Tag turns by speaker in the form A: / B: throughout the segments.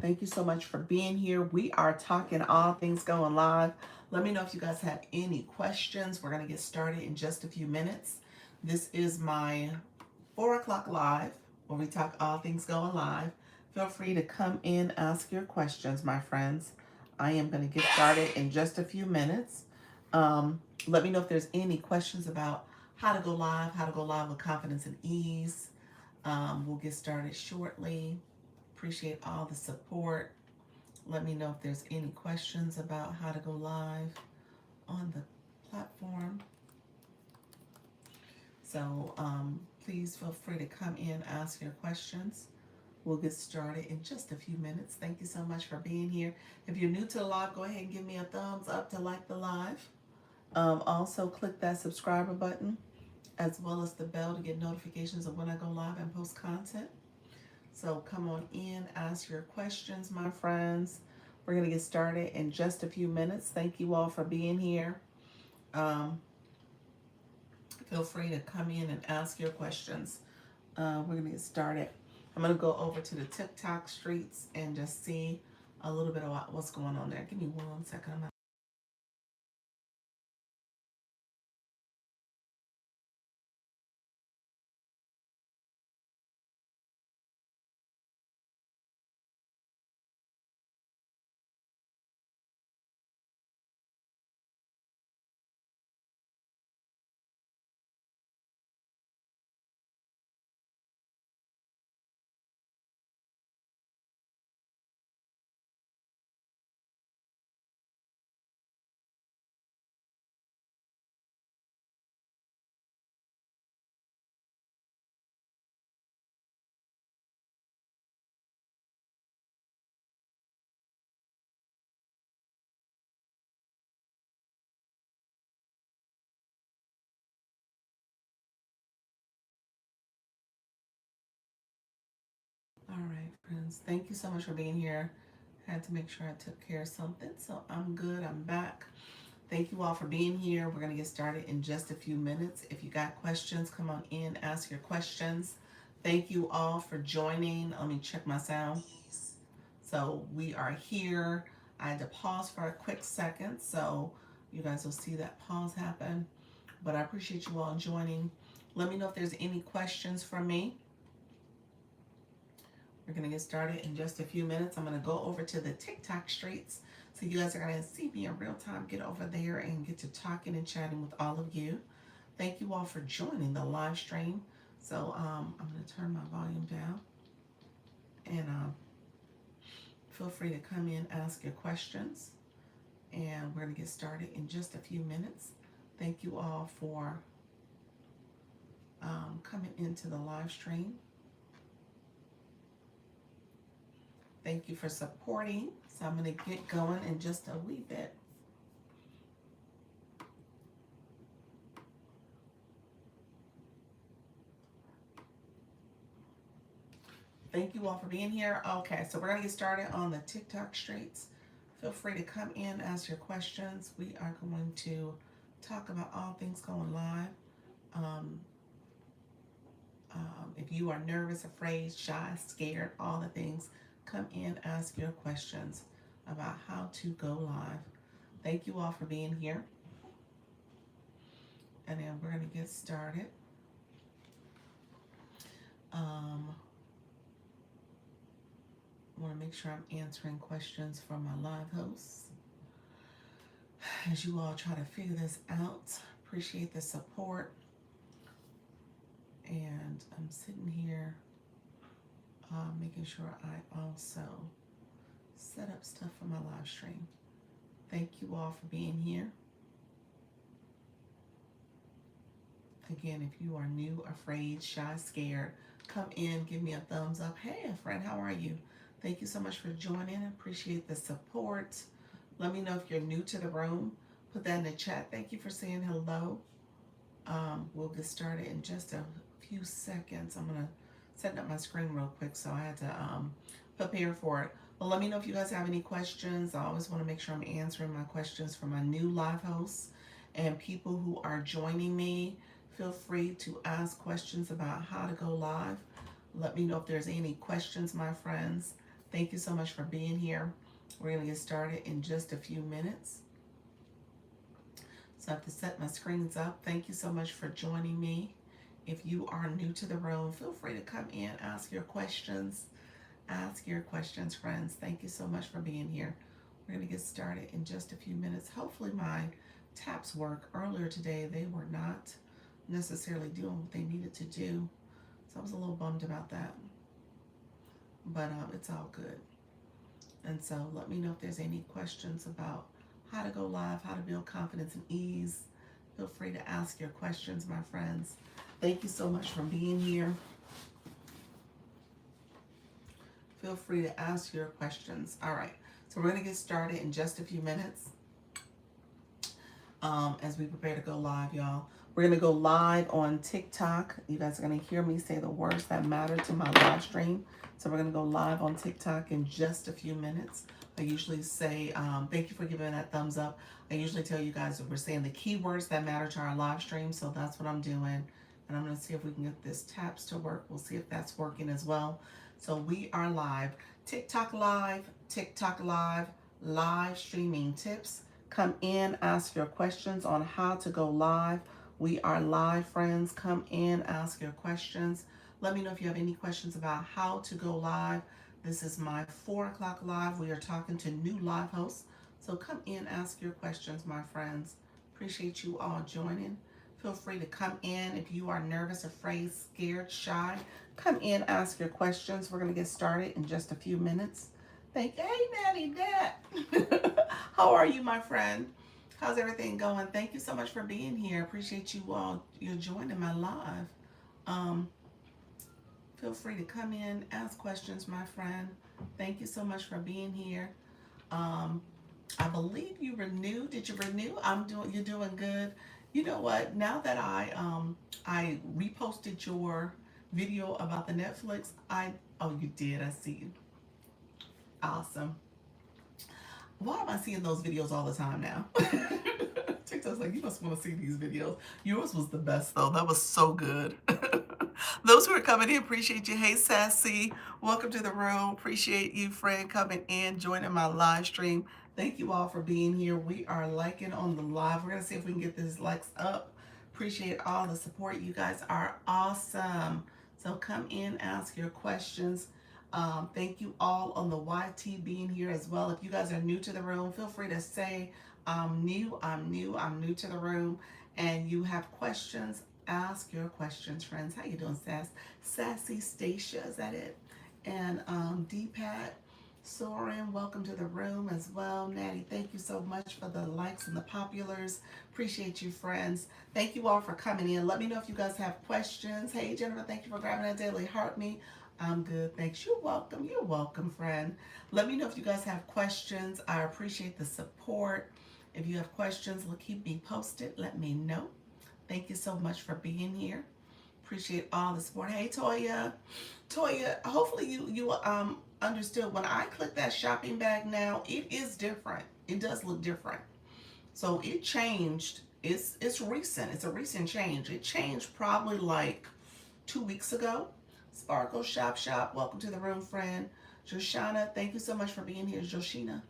A: Thank you so much for being here. We are talking all things going live. Let me know if you guys have any questions. We're going to get started in just a few minutes. This is my 4 o'clock live where we talk all things going live. Feel free to come in, ask your questions, my friends. I am going to get started in just a few minutes. Let me know if there's any questions about how to go live with confidence and ease. We'll get started shortly. Appreciate all the support. Let me know if there's any questions about how to go live on the platform. So please feel free to come in, ask your questions. We'll get started in just a few minutes. Thank you so much for being here. If you're new to the live, go ahead and give me a thumbs up to like the live. Also, click that subscriber button as well as the bell to get notifications of when I go live and post content. So come on in, ask your questions, my friends. We're going to get started in just a few minutes. Thank you all for being here. Um, Feel free to come in and ask your questions. We're going to get started. I'm going to go over to the TikTok streets and just see a little bit about what's going on there. Give me 1 second. All right, friends. Thank you so much for being here. Had to make sure I took care of something. So I'm good. I'm back. Thank you all for being here. We're going to get started in just a few minutes. If you got questions, come on in, ask your questions. Thank you all for joining. Let me check my sound. So we are here. I had to pause for a quick second, so you guys will see that pause happen. But I appreciate you all joining. Let me know if there's any questions for me. We're going to get started in just a few minutes. I'm going to go over to the TikTok streets. So you guys are going to see me in real time. Get over there and get to talking and chatting with all of you. Thank you all for joining the live stream. So I'm going to turn my volume down. And feel free to come in, ask your questions. And we're going to get started in just a few minutes. Thank you all for coming into the live stream. Thank you for supporting. So I'm going to get going in just a wee bit. Thank you all for being here. Okay, so we're going to get started on the TikTok streets. Feel free to come in, ask your questions. We are going to talk about all things going live. Um, if you are nervous, afraid, shy, scared, all the things, come in, ask your questions about how to go live. Thank you all for being here. And then we're going to get started. I want to make sure I'm answering questions from my live hosts. As you all try to figure this out, appreciate the support. And I'm sitting here making sure I also set up stuff for my live stream. Thank you all for being here. Again, if you are new, afraid, shy, scared, come in, give me a thumbs up. Hey, friend, how are you? Thank you so much for joining. Appreciate the support. Let me know if you're new to the room. Put that in the chat. Thank you for saying hello. We'll get started in just a few seconds. I'm going to set up my screen real quick, so I had to prepare for it. But let me know if you guys have any questions. I always want to make sure I'm answering my questions for my new live hosts and people who are joining me. Feel free to ask questions about how to go live. Let me know if there's any questions, my friends. Thank you so much for being here. We're going to get started in just a few minutes. So I have to set my screens up. Thank you so much for joining me. If you are new to the room, feel free to come in, ask your questions. Ask your questions, friends. Thank you so much for being here. We're going to get started in just a few minutes. Hopefully my taps work. Earlier today, they were not necessarily doing what they needed to do. So I was a little bummed about that. But it's all good. And so let me know if there's any questions about how to go live, how to build confidence and ease. Feel free to ask your questions, my friends. Thank you so much for being here. Feel free to ask your questions. All right, so we're going to get started in just a few minutes as we prepare to go live, y'all. We're going to go live on TikTok. You guys are going to hear me say the words that matter to my live stream. So we're going to go live on TikTok in just a few minutes. I usually say, thank you for giving that thumbs up. I usually tell you guys that we're saying the keywords that matter to our live stream. So that's what I'm doing. And I'm going to see if we can get this taps to work. We'll see if that's working as well. So we are live. TikTok live, live streaming tips. Come in, ask your questions on how to go live. We are live, friends. Come in, ask your questions. Let me know if you have any questions about how to go live. This is my 4 o'clock live. We are talking to new live hosts. So come in, ask your questions, my friends. Appreciate you all joining. Feel free to come in if you are nervous, afraid, scared, shy. Come in, ask your questions. We're going to get started in just a few minutes. Thank you. Hey, Natty Dad. How are you, my friend? How's everything going? Thank you so much for being here. Appreciate you all. You're joining my live. Feel free to come in, ask questions, my friend. Thank you so much for being here. I believe you renewed. Did you renew? You're doing good. You know what? Now that I reposted your video about the Netflix, oh, you did. I see you. Awesome. Why am I seeing those videos all the time now? TikTok's like, you must want to see these videos. Yours was the best though. That was so good. Those who are coming in, appreciate you. Hey, Sassy, welcome to the room. Appreciate you, friend, coming in, joining my live stream. Thank you all for being here. We are liking on the live. We're going to see if we can get these likes up. Appreciate all the support. You guys are awesome. So come in, ask your questions. Thank you all on the YT being here as well. If you guys are new to the room, feel free to say, I'm new to the room, and you have questions. Ask your questions, friends. How you doing, Sassy Stacia, is that it? And D-Pat, Soren, welcome to the room as well. Natty, thank you so much for the likes and the populars. Appreciate you, friends. Thank you all for coming in. Let me know if you guys have questions. Hey, Jennifer, thank you for grabbing that daily heart me. I'm good, thanks. You're welcome, friend. Let me know if you guys have questions. I appreciate the support. If you have questions, keep me posted. Let me know. Thank you so much for being here. Appreciate all the support. Hey, Toya. Hopefully you understood when I click that shopping bag now, it is different. It does look different. So it changed. It's recent. It's a recent change. It changed probably like 2 weeks ago. Sparkle Shop, welcome to the room, friend. Joshana, thank you so much for being here. Joshina,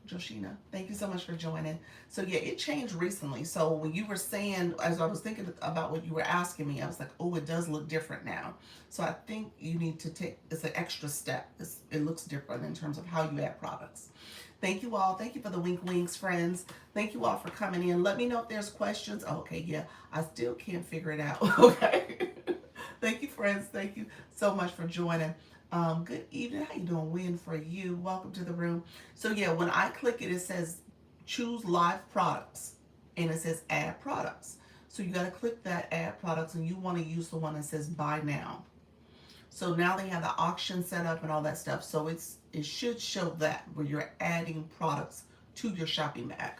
A: thank you so much for joining. So yeah, it changed recently. So when you were saying, as I was thinking about what you were asking me, I was like, oh, it does look different now. So I think you need to it's an extra step. It looks different in terms of how you add products. Thank you all. Thank you for the winks, friends. Thank you all for coming in. Let me know if there's questions. Oh, okay, yeah, I still can't figure it out. Okay. Thank you, friends. Thank you so much for joining. Good evening. How you doing? Win for you. Welcome to the room. So yeah, when I click it, it says choose live products and it says add products. So you got to click that add products and you want to use the one that says buy now. So now they have the auction set up and all that stuff. So it should show that where you're adding products to your shopping bag.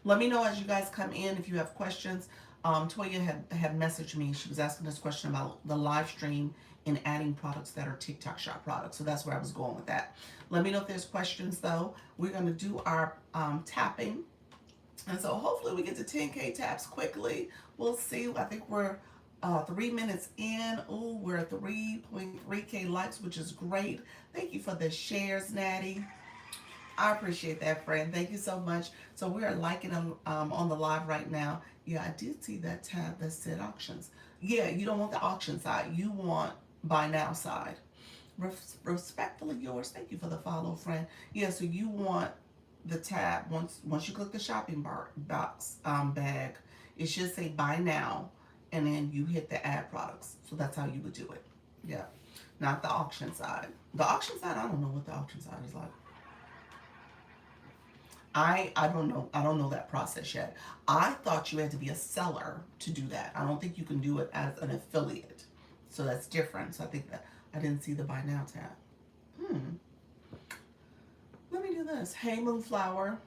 A: Let me know as you guys come in if you have questions. Toya had messaged me. She was asking this question about the live stream and adding products that are TikTok shop products. So that's where I was going with that. Let me know if there's questions though. We're going to do our tapping. And so hopefully we get to 10K taps quickly. We'll see. I think we're 3 minutes in. Ooh, we're at 3.3K likes, which is great. Thank you for the shares, Natty. I appreciate that, friend. Thank you so much. So we are liking on the live right now. Yeah, I did see that tab that said auctions. Yeah, you don't want the auction side. You want buy now side. Respectfully yours. Thank you for the follow, friend. Yeah, so you want the tab once you click the shopping bar box bag, it should say buy now, and then you hit the add products. So that's how you would do it. Yeah, not the auction side. The auction side, I don't know what the auction side is like. I don't know. I don't know that process yet. I thought you had to be a seller to do that. I don't think you can do it as an affiliate. So that's different. So I think that I didn't see the buy now tab. Hmm. Let me do this. Hey Moonflower.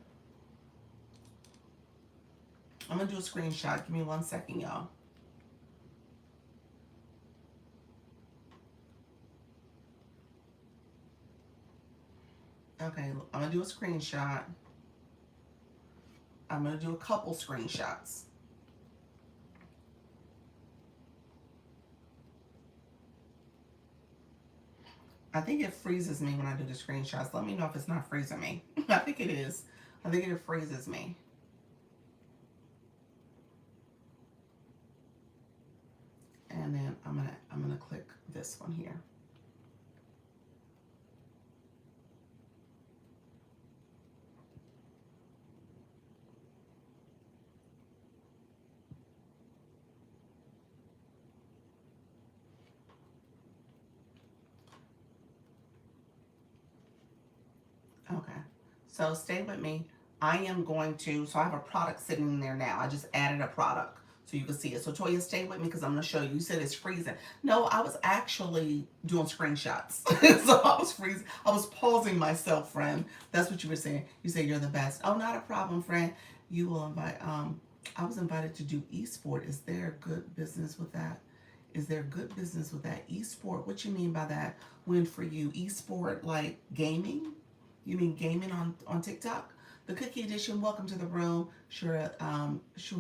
A: I'm gonna do a screenshot. Give me 1 second, y'all. Okay, I'm gonna do a screenshot. I'm gonna do a couple screenshots. I think it freezes me when I do the screenshots. Let me know if it's not freezing me. I think it is. I think it freezes me. And then I'm gonna click this one here. Okay, so stay with me. I am going to, so I have a product sitting in there now. I just added a product so you can see it. So Toya, stay with me because I'm going to show you. You said it's freezing. No, I was actually doing screenshots. So I was freezing. I was pausing myself, friend. That's what you were saying. You said you're the best. Oh, not a problem, friend. You will invite, I was invited to do esport. Is there good business with that? Is there good business with that? Esport, what you mean by that? When for you? Esport like gaming? You mean gaming on TikTok? The Cookie Edition, welcome to the room. Sure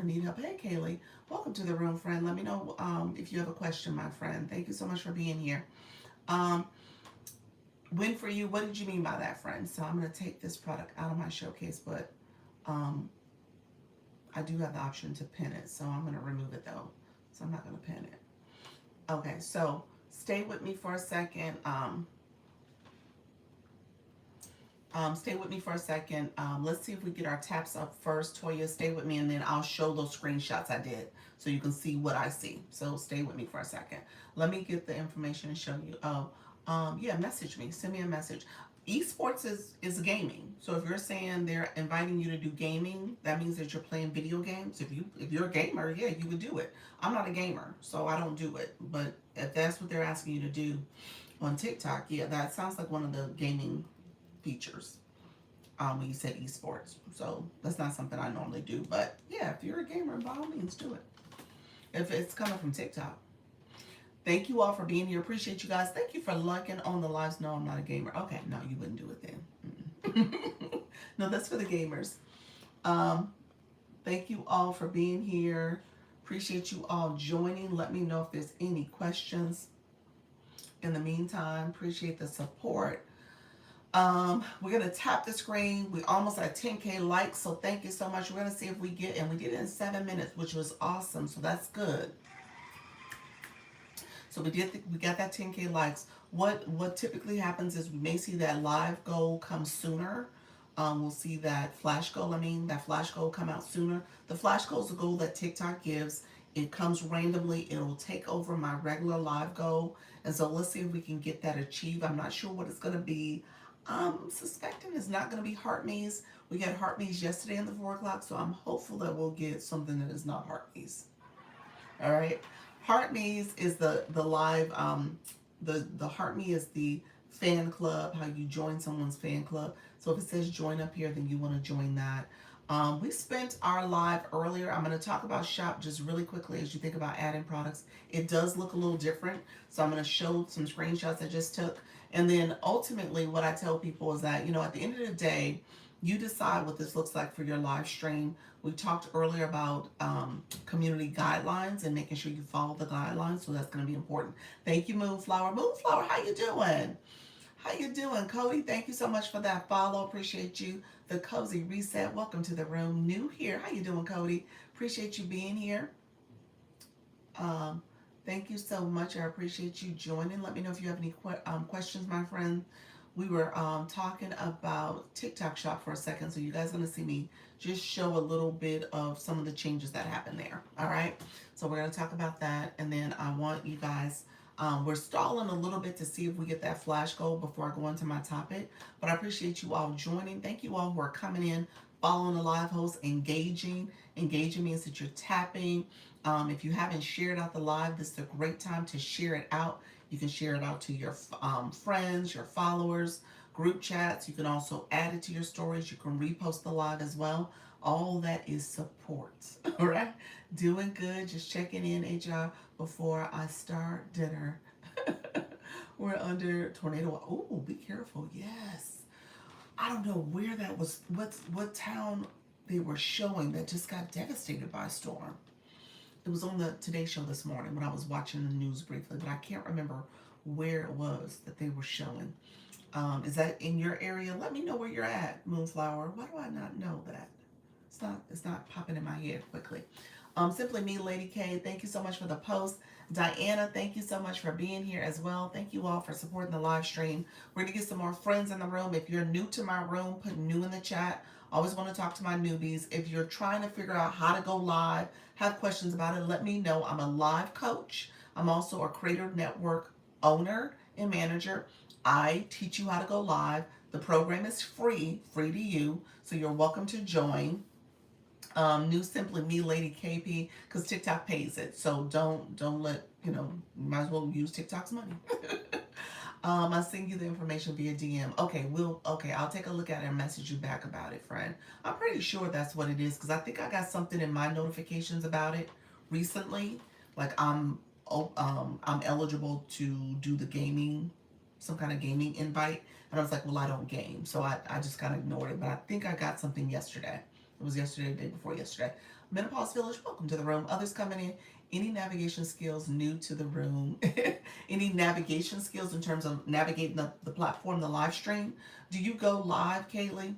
A: need help. Hey, Kaylee, welcome to the room, friend. Let me know if you have a question, my friend. Thank you so much for being here. Um, win for you, what did you mean by that, friend? So I'm going to take this product out of my showcase, but um, I do have the option to pin it, so I'm going to remove it though. So I'm not going to pin it. Okay, so stay with me for a second. Stay with me for a second. Let's see if we get our taps up first. Toya, stay with me, and then I'll show those screenshots I did so you can see what I see. So stay with me for a second. Let me get the information and show you. Oh, yeah, message me. Send me a message. Esports is gaming. So if you're saying they're inviting you to do gaming, that means that you're playing video games. If you're a gamer, yeah, you would do it. I'm not a gamer, so I don't do it. But if that's what they're asking you to do on TikTok, yeah, that sounds like one of the gaming features when you said esports. So that's not something I normally do. But yeah, if you're a gamer, by all means, do it. If it's coming from TikTok. Thank you all for being here. Appreciate you guys. Thank you for liking on the lives. No, I'm not a gamer. Okay, no, you wouldn't do it then. No, that's for the gamers. Um, Thank you all for being here. Appreciate you all joining. Let me know if there's any questions. In the meantime, appreciate the support. We're gonna tap the screen. We almost at 10K likes, so thank you so much. We're gonna see if we get, and we did it in 7 minutes, which was awesome. So that's good. So we got that 10K likes. What typically happens is we may see that live goal come sooner. We'll see that flash goal. That flash goal come out sooner. The flash goal is a goal that TikTok gives. It comes randomly. It'll take over my regular live goal, and so let's see if we can get that achieved. I'm not sure what it's gonna be. I'm suspecting it's not going to be Heart Maze. We got Heart Maze yesterday in the 4 o'clock, so I'm hopeful that we'll get something that is not Heart Maze. All right. Heart Maze is the live, the Heart Me is the fan club, how you join someone's fan club. So if it says join up here, then you want to join that. We spent our live earlier. I'm going to talk about shop just really quickly as you think about adding products. It does look a little different. So I'm going to show some screenshots I just took. And then ultimately what I tell people is that, at the end of the day, you decide what this looks like for your live stream. We talked earlier about community guidelines and making sure you follow the guidelines. So that's going to be important. Thank you, Moonflower. Moonflower, how you doing? How you doing, Cody? Thank you so much for that follow. Appreciate you. The Cozy Reset. Welcome to the room. New here. How you doing, Cody? Appreciate you being here. Um, Thank you so much. I appreciate you joining. Let me know if you have any questions, my friend. We were talking about TikTok Shop for a second, so you guys are going to see me just show a little bit of some of the changes that happened there. All right, so we're going to talk about that, and then I want you guys. We're stalling a little bit to see if we get that flash goal before I go into my topic, but I appreciate you all joining. Thank you all who are coming in, following the live host, engaging. Engaging means that you're tapping. If you haven't shared out the live, this is a great time to share it out. You can share it out to your friends, your followers, group chats. You can also add it to your stories. You can repost the live as well. All that is support. All right. Doing good. Just checking in, HR, before I start dinner. We're under tornado. Oh, be careful. Yes. I don't know where that was. What town they were showing that just got devastated by a storm. It was on the Today Show this morning when I was watching the news briefly, but I can't remember where it was that they were showing. Is that in your area? Let me know where you're at, Moonflower. Why do I not know that? It's not popping in my head quickly. Simply Me, Lady K, thank you so much for the post. Diana, thank you so much for being here as well. Thank you all for supporting the live stream. We're going to get some more friends in the room. If you're new to my room, put new in the chat. Always want to talk to my newbies. If you're trying to figure out how to go live, have questions about it, let me know. I'm a live coach. I'm also a Creator Network owner and manager. I teach you how to go live. The program is free to you, so you're welcome to join. New Simply Me, Lady KP, because TikTok pays it. So don't let might as well use TikTok's money. I'll send you the information via DM. Okay, I'll take a look at it and message you back about it, friend. I'm pretty sure that's what it is because I think I got something in my notifications about it recently. Like I'm eligible to do the gaming, some kind of gaming invite. And I was like, well, I don't game. So I just kind of ignored it. But I think I got something yesterday. It was yesterday, the day before yesterday. Menopause Village, welcome to the room. Others coming in. Any navigation skills new to the room? Any navigation skills in terms of navigating the platform, the live stream? Do you go live, Kaylee?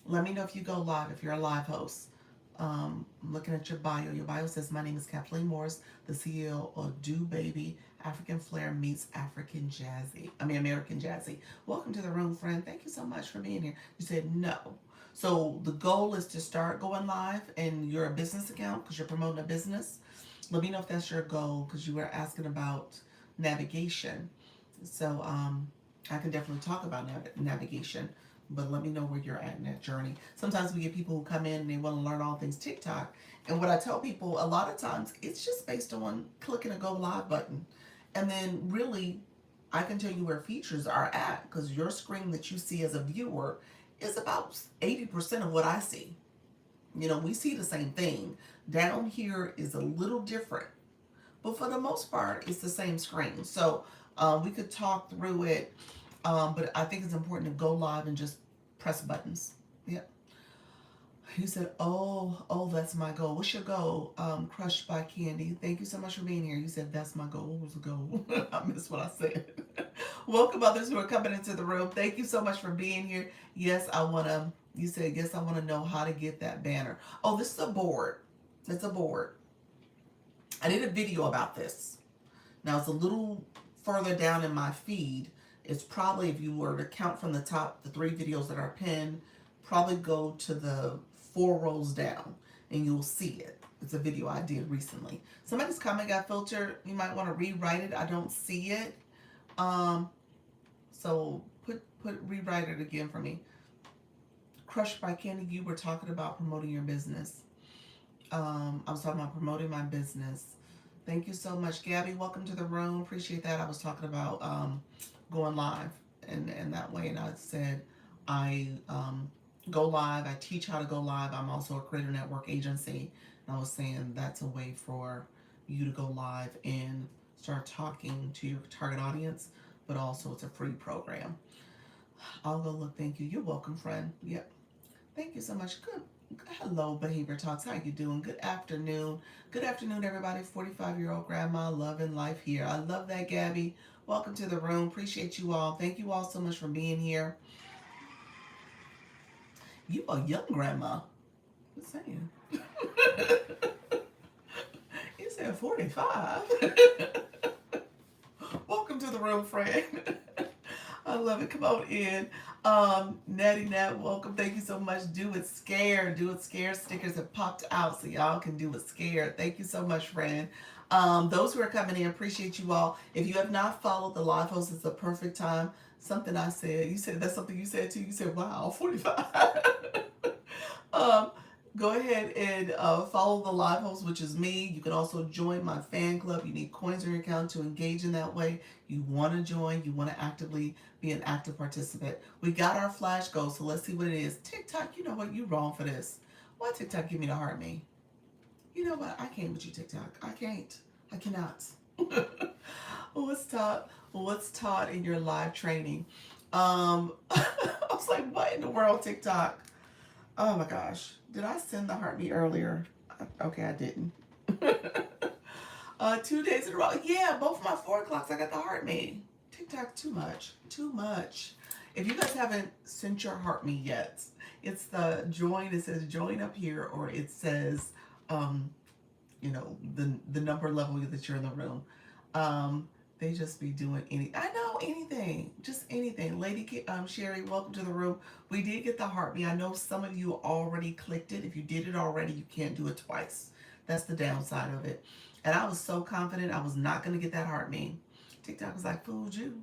A: Let me know if you go live, if you're a live host. I'm looking at your bio. Your bio says, my name is Kathleen Morris, the CEO of Do Baby, African Flair meets American Jazzy. Welcome to the room, friend. Thank you so much for being here. You said no. So the goal is to start going live and you're a business account because you're promoting a business. Let me know if that's your goal because you were asking about navigation. So I can definitely talk about navigation, but let me know where you're at in that journey. Sometimes we get people who come in and they want to learn all things TikTok. And what I tell people a lot of times, it's just based on clicking a go live button. And then really, I can tell you where features are at because your screen that you see as a viewer is about 80% of what I see. We see the same thing. Down here is a little different, but for the most part, it's the same screen. So we could talk through it, but I think it's important to go live and just press buttons. Yep. You said, oh, that's my goal. What's your goal? Crushed by Candy. Thank you so much for being here. You said, that's my goal. What was the goal? I missed what I said. Welcome others who are coming into the room. Thank you so much for being here. Yes, you said, yes, I want to know how to get that banner. Oh, this is a board. It's a board. I did a video about this. Now it's a little further down in my feed. It's probably, if you were to count from the top, the 3 videos that are pinned, probably go to the 4 rows down and you'll see it. It's a video I did recently. Somebody's comment got filtered. You might want to rewrite it. I don't see it. So rewrite it again for me. Crushed by Candy, you were talking about promoting your business. I was talking about promoting my business. Thank you so much, Gabby. Welcome to the room. Appreciate that. I was talking about going live and that way, and I said I go live. I teach how to go live. I'm also a Creator Network agency, and I was saying that's a way for you to go live and start talking to your target audience, but also it's a free program. I'll go look. Thank you. You're welcome, friend. Yep. Thank you so much. Good. Hello, Behavior Talks. How you doing? Good afternoon. Good afternoon, everybody. 45-year-old grandma loving life here. I love that, Gabby. Welcome to the room. Appreciate you all. Thank you all so much for being here. You a young grandma. Just saying. You said 45. Welcome to the room, friend. I love it. Come on in. Natty Nat, welcome. Thank you so much. Do it scared. Do it scared stickers have popped out so y'all can do it scared. Thank you so much, friend. Those who are coming in, appreciate you all. If you have not followed the live host, it's the perfect time. Something I said. You said that's something you said too. You said, wow, 45. um, Go ahead and follow the live host, which is me. You can also join my fan club. You need coins in your account to engage in that way. You want to join. You want to actively be an active participant. We got our flash goal, so let's see what it is. TikTok, you know what? You wrong for this. Why TikTok give me the heart me? You know what? I can't with you, TikTok. I can't. I cannot. What's taught in your live training? I was like, what in the world, TikTok? Oh my gosh. Did I send the heart me earlier? Okay, I didn't. 2 days in a row. Yeah, both of my 4 o'clocks I got the heart me. TikTok, too much. Too much. If you guys haven't sent your heart me yet, it's the join. It says join up here, or it says, the number level that you're in the room. They just be doing I know anything, just anything. Lady Sherry, welcome to the room. We did get the heart me. I know some of you already clicked it. If you did it already, you can't do it twice. That's the downside of it. And I was so confident I was not going to get that heart me. TikTok was like, fooled you.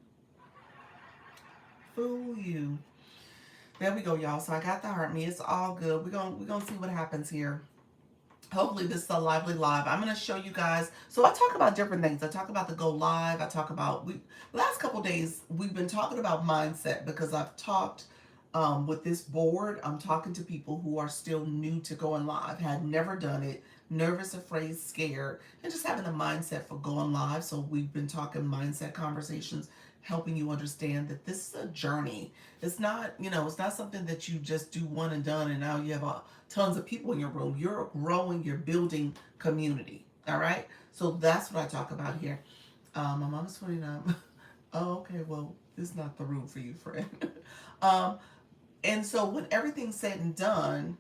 A: Fool you. There we go, y'all. So I got the heart me. It's all good. We're gonna see what happens here. Hopefully this is a lively live. I'm going to show you guys. So I talk about different things. I talk about the go live. I talk about, last couple days, we've been talking about mindset because I've talked with this board. I'm talking to people who are still new to going live, had never done it, nervous, afraid, scared, and just having a mindset for going live. So we've been talking mindset conversations, helping you understand that this is a journey. It's not, it's not something that you just do one and done and now you have tons of people in your room. You're growing, you're building community. All right. So that's what I talk about here. My mom is 29. Oh, okay. Well, this is not the room for you, friend. And so when everything's said and done,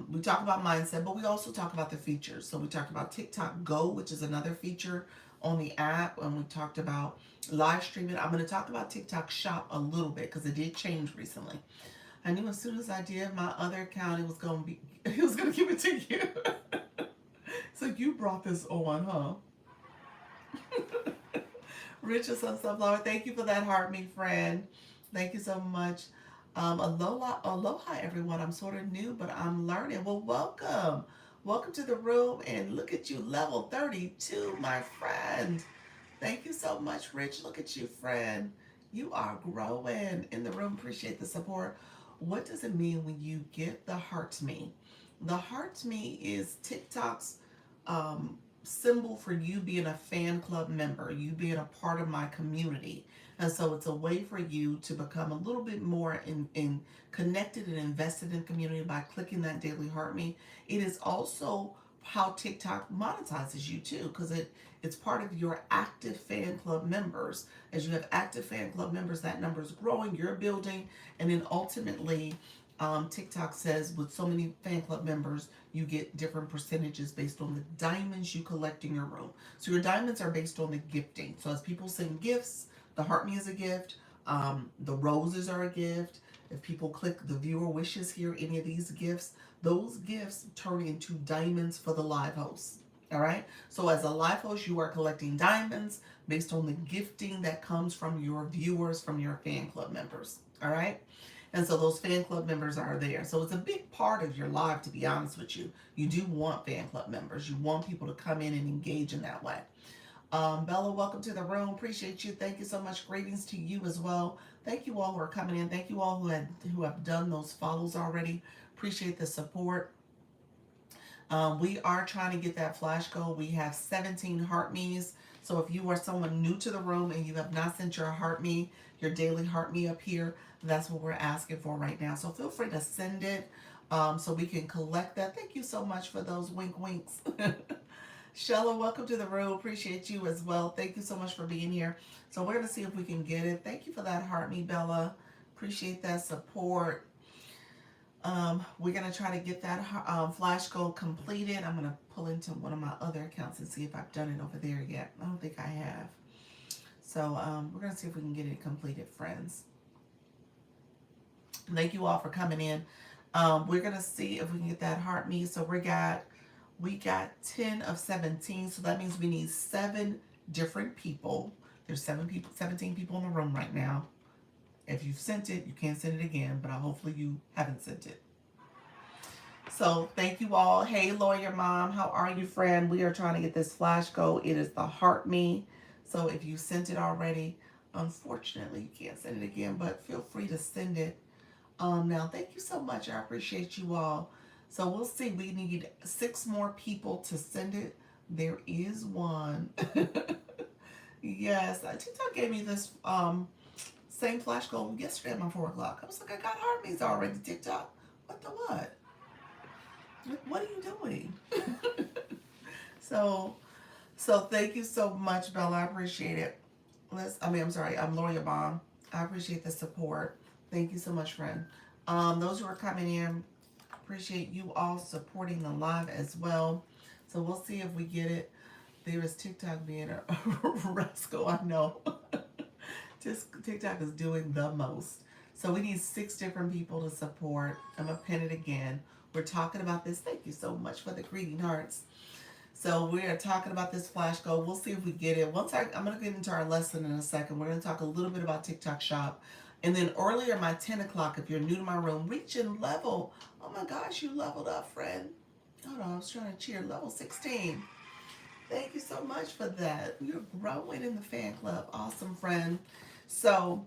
A: we talk about mindset, but we also talk about the features. So we talked about TikTok Go, which is another feature on the app, and we talked about live streaming. I'm going to talk about TikTok Shop a little bit because it did change recently. I knew as soon as I did my other account, it was going to give it to you. So you brought this on, huh? Richard Sunflower, thank you for that heart, me friend. Thank you so much. Aloha, everyone. I'm sort of new, but I'm learning. Well, welcome. Welcome to the room, and look at you, level 32, my friend. Thank you so much, Rich. Look at you, friend. You are growing in the room. Appreciate the support. What does it mean when you get the heart me? The heart me is TikTok's symbol for you being a fan club member, you being a part of my community. And so it's a way for you to become a little bit more in connected and invested in community by clicking that daily heart me. It is also how TikTok monetizes you too, because it's part of your active fan club members. As you have active fan club members, that number is growing, you're building, and then ultimately TikTok says with so many fan club members, you get different percentages based on the diamonds you collect in your room. So your diamonds are based on the gifting. So as people send gifts, the heart me is a gift, the roses are a gift. If people click the viewer wishes here, any of these gifts, those gifts turn into diamonds for the live host. All right. So as a live host, you are collecting diamonds based on the gifting that comes from your viewers, from your fan club members. All right. And so those fan club members are there. So it's a big part of your life, to be honest with you. You do want fan club members. You want people to come in and engage in that way. Bella, welcome to the room. Appreciate you. Thank you so much. Greetings to you as well. Thank you all who are coming in. Thank you all who have done those follows already. Appreciate the support. We are trying to get that flash goal. We have 17 heart me's. So if you are someone new to the room and you have not sent your heart me, your daily heart me up here, that's what we're asking for right now. So feel free to send it so we can collect that. Thank you so much for those wink winks. Shella, welcome to the room. Appreciate you as well. Thank you so much for being here. So we're going to see if we can get it. Thank you for that heart me, Bella. Appreciate that support. We're going to try to get that flash goal completed. I'm going to pull into one of my other accounts and see if I've done it over there yet. I don't think I have. So we're going to see if we can get it completed, friends. Thank you all for coming in. We're going to see if we can get that heart me. So we got 10 of 17. So that means we need 7 different people. There's 17 people in the room right now. If you've sent it, you can't send it again, but hopefully you haven't sent it. So thank you all. Hey, Lawyer Mom, how are you, friend? We are trying to get this flash goal. It is the heart me. So if you sent it already, unfortunately, you can't send it again, but feel free to send it. Now, thank you so much. I appreciate you all. So we'll see. We need 6 more people to send it. There is one. Yes, TikTok gave me this same flash goal yesterday at my 4 o'clock. I was like, I got heart me's already, TikTok. What the what? Like, what are you doing? So thank you so much, Bella. I appreciate it. I'm Lawyer Bomb. I appreciate the support. Thank you so much, friend. Those who are coming in, appreciate you all supporting the live as well. So we'll see if we get it. There is TikTok being a rascal, I know. Just TikTok is doing the most. So we need 6 different people to support. I'm going to pin it again. We're talking about this. Thank you so much for the greeting hearts. So we are talking about this flash goal. We'll see if we get it. I'm going to get into our lesson in a second. We're going to talk a little bit about TikTok Shop. And then earlier, my 10 o'clock, if you're new to my room, reach and level. Oh my gosh, you leveled up, friend. Hold on, I was trying to cheer. Level 16. Thank you so much for that. You're growing in the fan club. Awesome, friend. So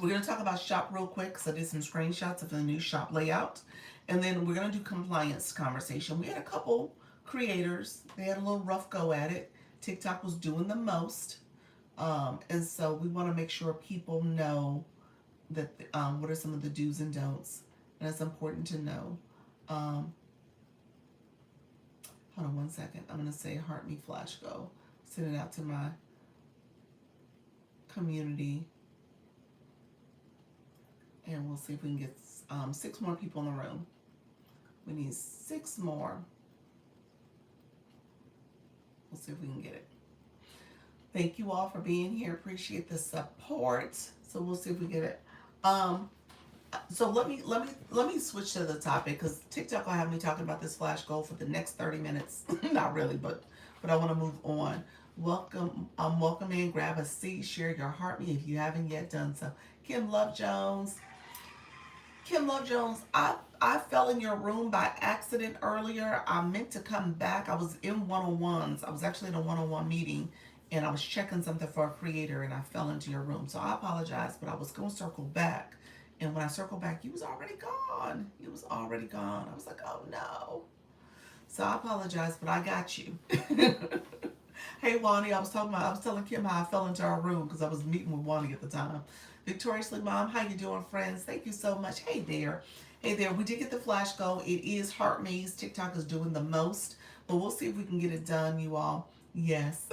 A: we're going to talk about shop real quick because I did some screenshots of the new shop layout. And then we're going to do compliance conversation. We had a couple creators. They had a little rough go at it. TikTok was doing the most. And so we want to make sure people know that what are some of the do's and don'ts. And it's important to know. Hold on one second. I'm going to say heart me flash go. Send it out to my community. And we'll see if we can get 6 more people in the room. We need 6 more. We'll see if we can get it. Thank you all for being here. Appreciate the support. So we'll see if we get it. So let me switch to the topic because TikTok will have me talking about this flash goal for the next 30 minutes. Not really, but I want to move on. Welcome in. Grab a seat. Share your heart me if you haven't yet done so. Kim Love Jones, I fell in your room by accident earlier. I meant to come back. I was in one-on-ones. I was actually in a one-on-one meeting, and I was checking something for a creator, and I fell into your room. So I apologize, but I was going to circle back. And when I circled back, you was already gone. I was like, oh, no. So I apologize, but I got you. Hey, Wani, I was telling Kim how I fell into our room because I was meeting with Wani at the time. Victoriously Mom, how you doing, friends? Thank you so much. Hey there. We did get the flash goal. It is heart maze. TikTok is doing the most, but we'll see if we can get it done, you all. Yes.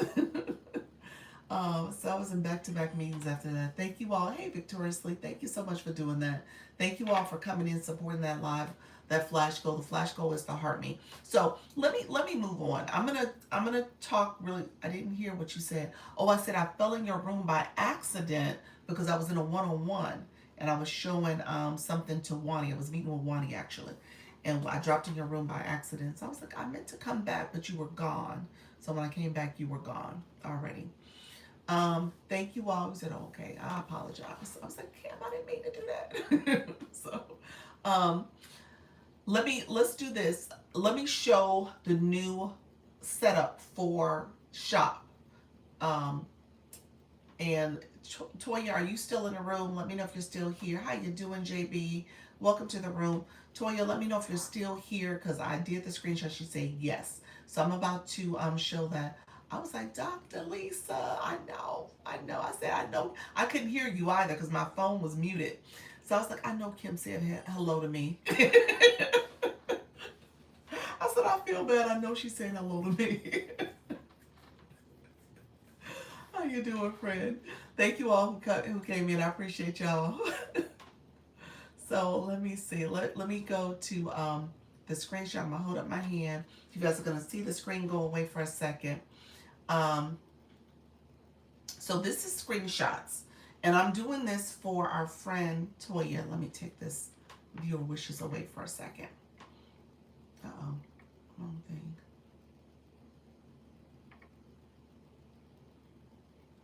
A: So I was in back-to-back meetings after that. Thank you all. Hey, Victoriously, thank you so much for doing that. Thank you all for coming in, supporting that live, that flash goal. The flash goal is to heart me. So let me move on. I'm gonna talk really. I didn't hear what you said. Oh, I said I fell in your room by accident because I was in a one-on-one and I was showing something to Wani. I was meeting with Wani actually, and I dropped in your room by accident. So I was like, I meant to come back, but you were gone. So when I came back, you were gone already. Thank you all. We said, oh, okay, I apologize. I was like, Kim, I didn't mean to do that. So, let's do this. Let me show the new setup for shop. And Toya, are you still in the room? Let me know if you're still here. How you doing, JB? Welcome to the room. Toya, let me know if you're still here because I did the screenshot. She said yes. So I'm about to show that. I was like, Dr. Lisa, I know. I said, I know. I couldn't hear you either because my phone was muted. So I was like, I know Kim said hello to me. I said, I feel bad. I know she's saying hello to me. How you doing, friend? Thank you all who came in. I appreciate y'all. So let me see. Let me go to the screenshot. I'm gonna hold up my hand. You guys are gonna see the screen go away for a second. Um, so this is screenshots, and I'm doing this for our friend Toya. Let me take this viewer wishes away for a second. Uh-oh, wrong thing.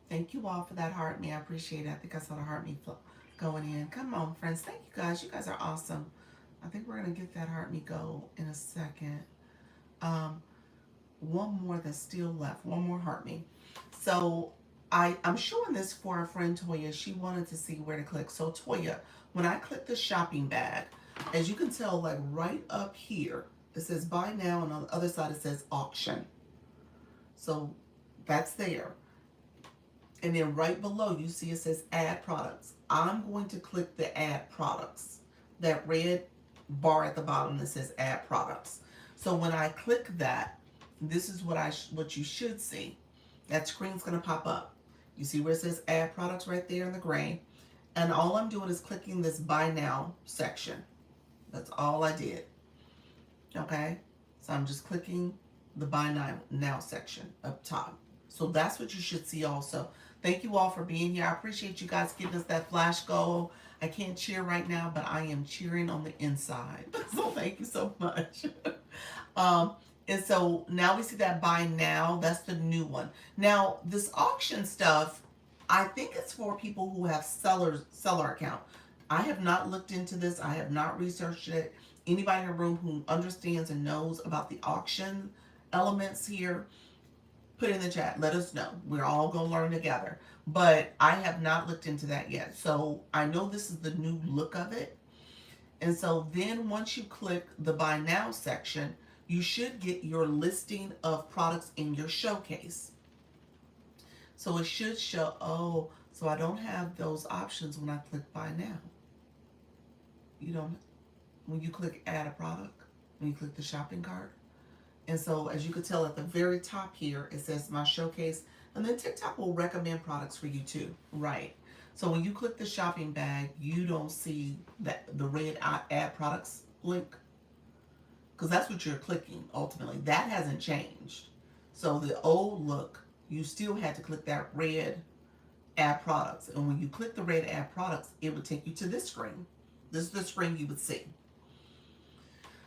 A: Thank you all for that heart me. I appreciate it. I think I saw the heart me going in. Come on, friends. Thank you guys. You guys are awesome. I think we're gonna get that heart me go in a second. Um, one more that's still left. One more heart me. So I'm showing this for our friend Toya. She wanted to see where to click. So Toya, when I click the shopping bag, as you can tell, like right up here, it says buy now, and on the other side it says auction. So that's there. And then right below you see it says add products. I'm going to click the add products. That red bar at the bottom that says add products. So when I click that, this is what you should see. That screen's going to pop up. You see where it says add products right there in the gray. And all I'm doing is clicking this buy now section. That's all I did. Okay? So I'm just clicking the buy now section up top. So that's what you should see also. Thank you all for being here. I appreciate you guys giving us that flash goal. I can't cheer right now, but I am cheering on the inside. So thank you so much. And so now we see that buy now. That's the new one. Now this auction stuff, I think it's for people who have seller account. I have not looked into this. I have not researched it. Anybody in the room who understands and knows about the auction elements here, put in the chat. Let us know. We're all going to learn together. But I have not looked into that yet. So I know this is the new look of it. And so then once you click the buy now section, you should get your listing of products in your showcase. So it should show, oh, so I don't have those options when I click buy now. You don't, when you click add a product, when you click the shopping cart. And so as you can tell at the very top here, it says my showcase, and then TikTok will recommend products for you too, right? So when you click the shopping bag, you don't see the red add products link, because that's what you're clicking ultimately. That hasn't changed. So the old look, you still had to click that red add products. And when you click the red add products, it would take you to this screen. This is the screen you would see.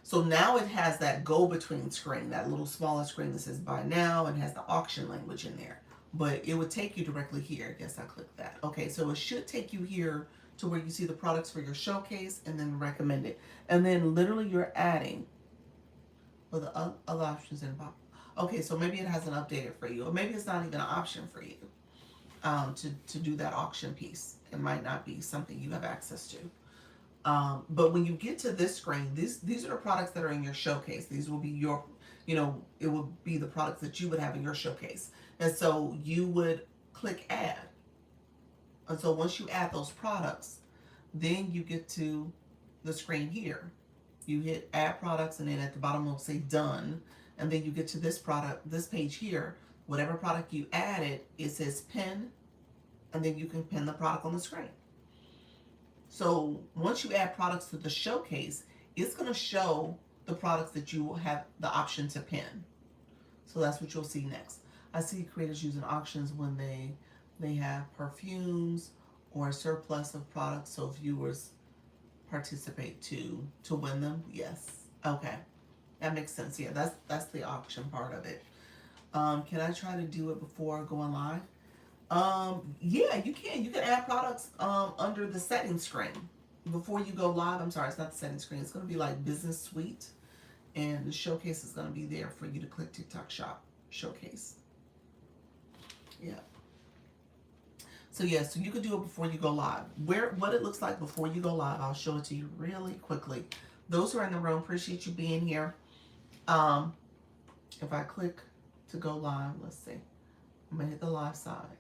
A: So now it has that go-between screen, that little smaller screen that says buy now, and has the auction language in there. But it would take you directly here. I guess I clicked that. Okay, so it should take you here to where you see the products for your showcase and then recommended. And then literally you're adding for the other options in pop. Okay, so maybe it hasn't updated for you, or maybe it's not even an option for you to do that auction piece. It might not be something you have access to. But when you get to this screen, these are the products that are in your showcase. These will be your, it will be the products that you would have in your showcase. And so you would click add. And so once you add those products, then you get to the screen here. You hit add products, and then at the bottom it'll say done. And then you get to this product, this page here. Whatever product you added, it says pin, and then you can pin the product on the screen. So once you add products to the showcase, it's going to show the products that you will have the option to pin. So that's what you'll see next. I see creators using auctions when they have perfumes or a surplus of products, so viewers participate to win them. Yes. Okay. That makes sense. Yeah, that's the auction part of it. Can I try to do it before going live? Yeah, you can. You can add products under the settings screen before you go live. I'm sorry, it's not the settings screen. It's going to be like Business Suite, and the showcase is going to be there for you to click TikTok Shop Showcase. Yeah. So yeah, so you can do it before you go live. What it looks like before you go live, I'll show it to you really quickly. Those who are in the room, appreciate you being here. If I click to go live, let's see. I'm gonna hit the live side.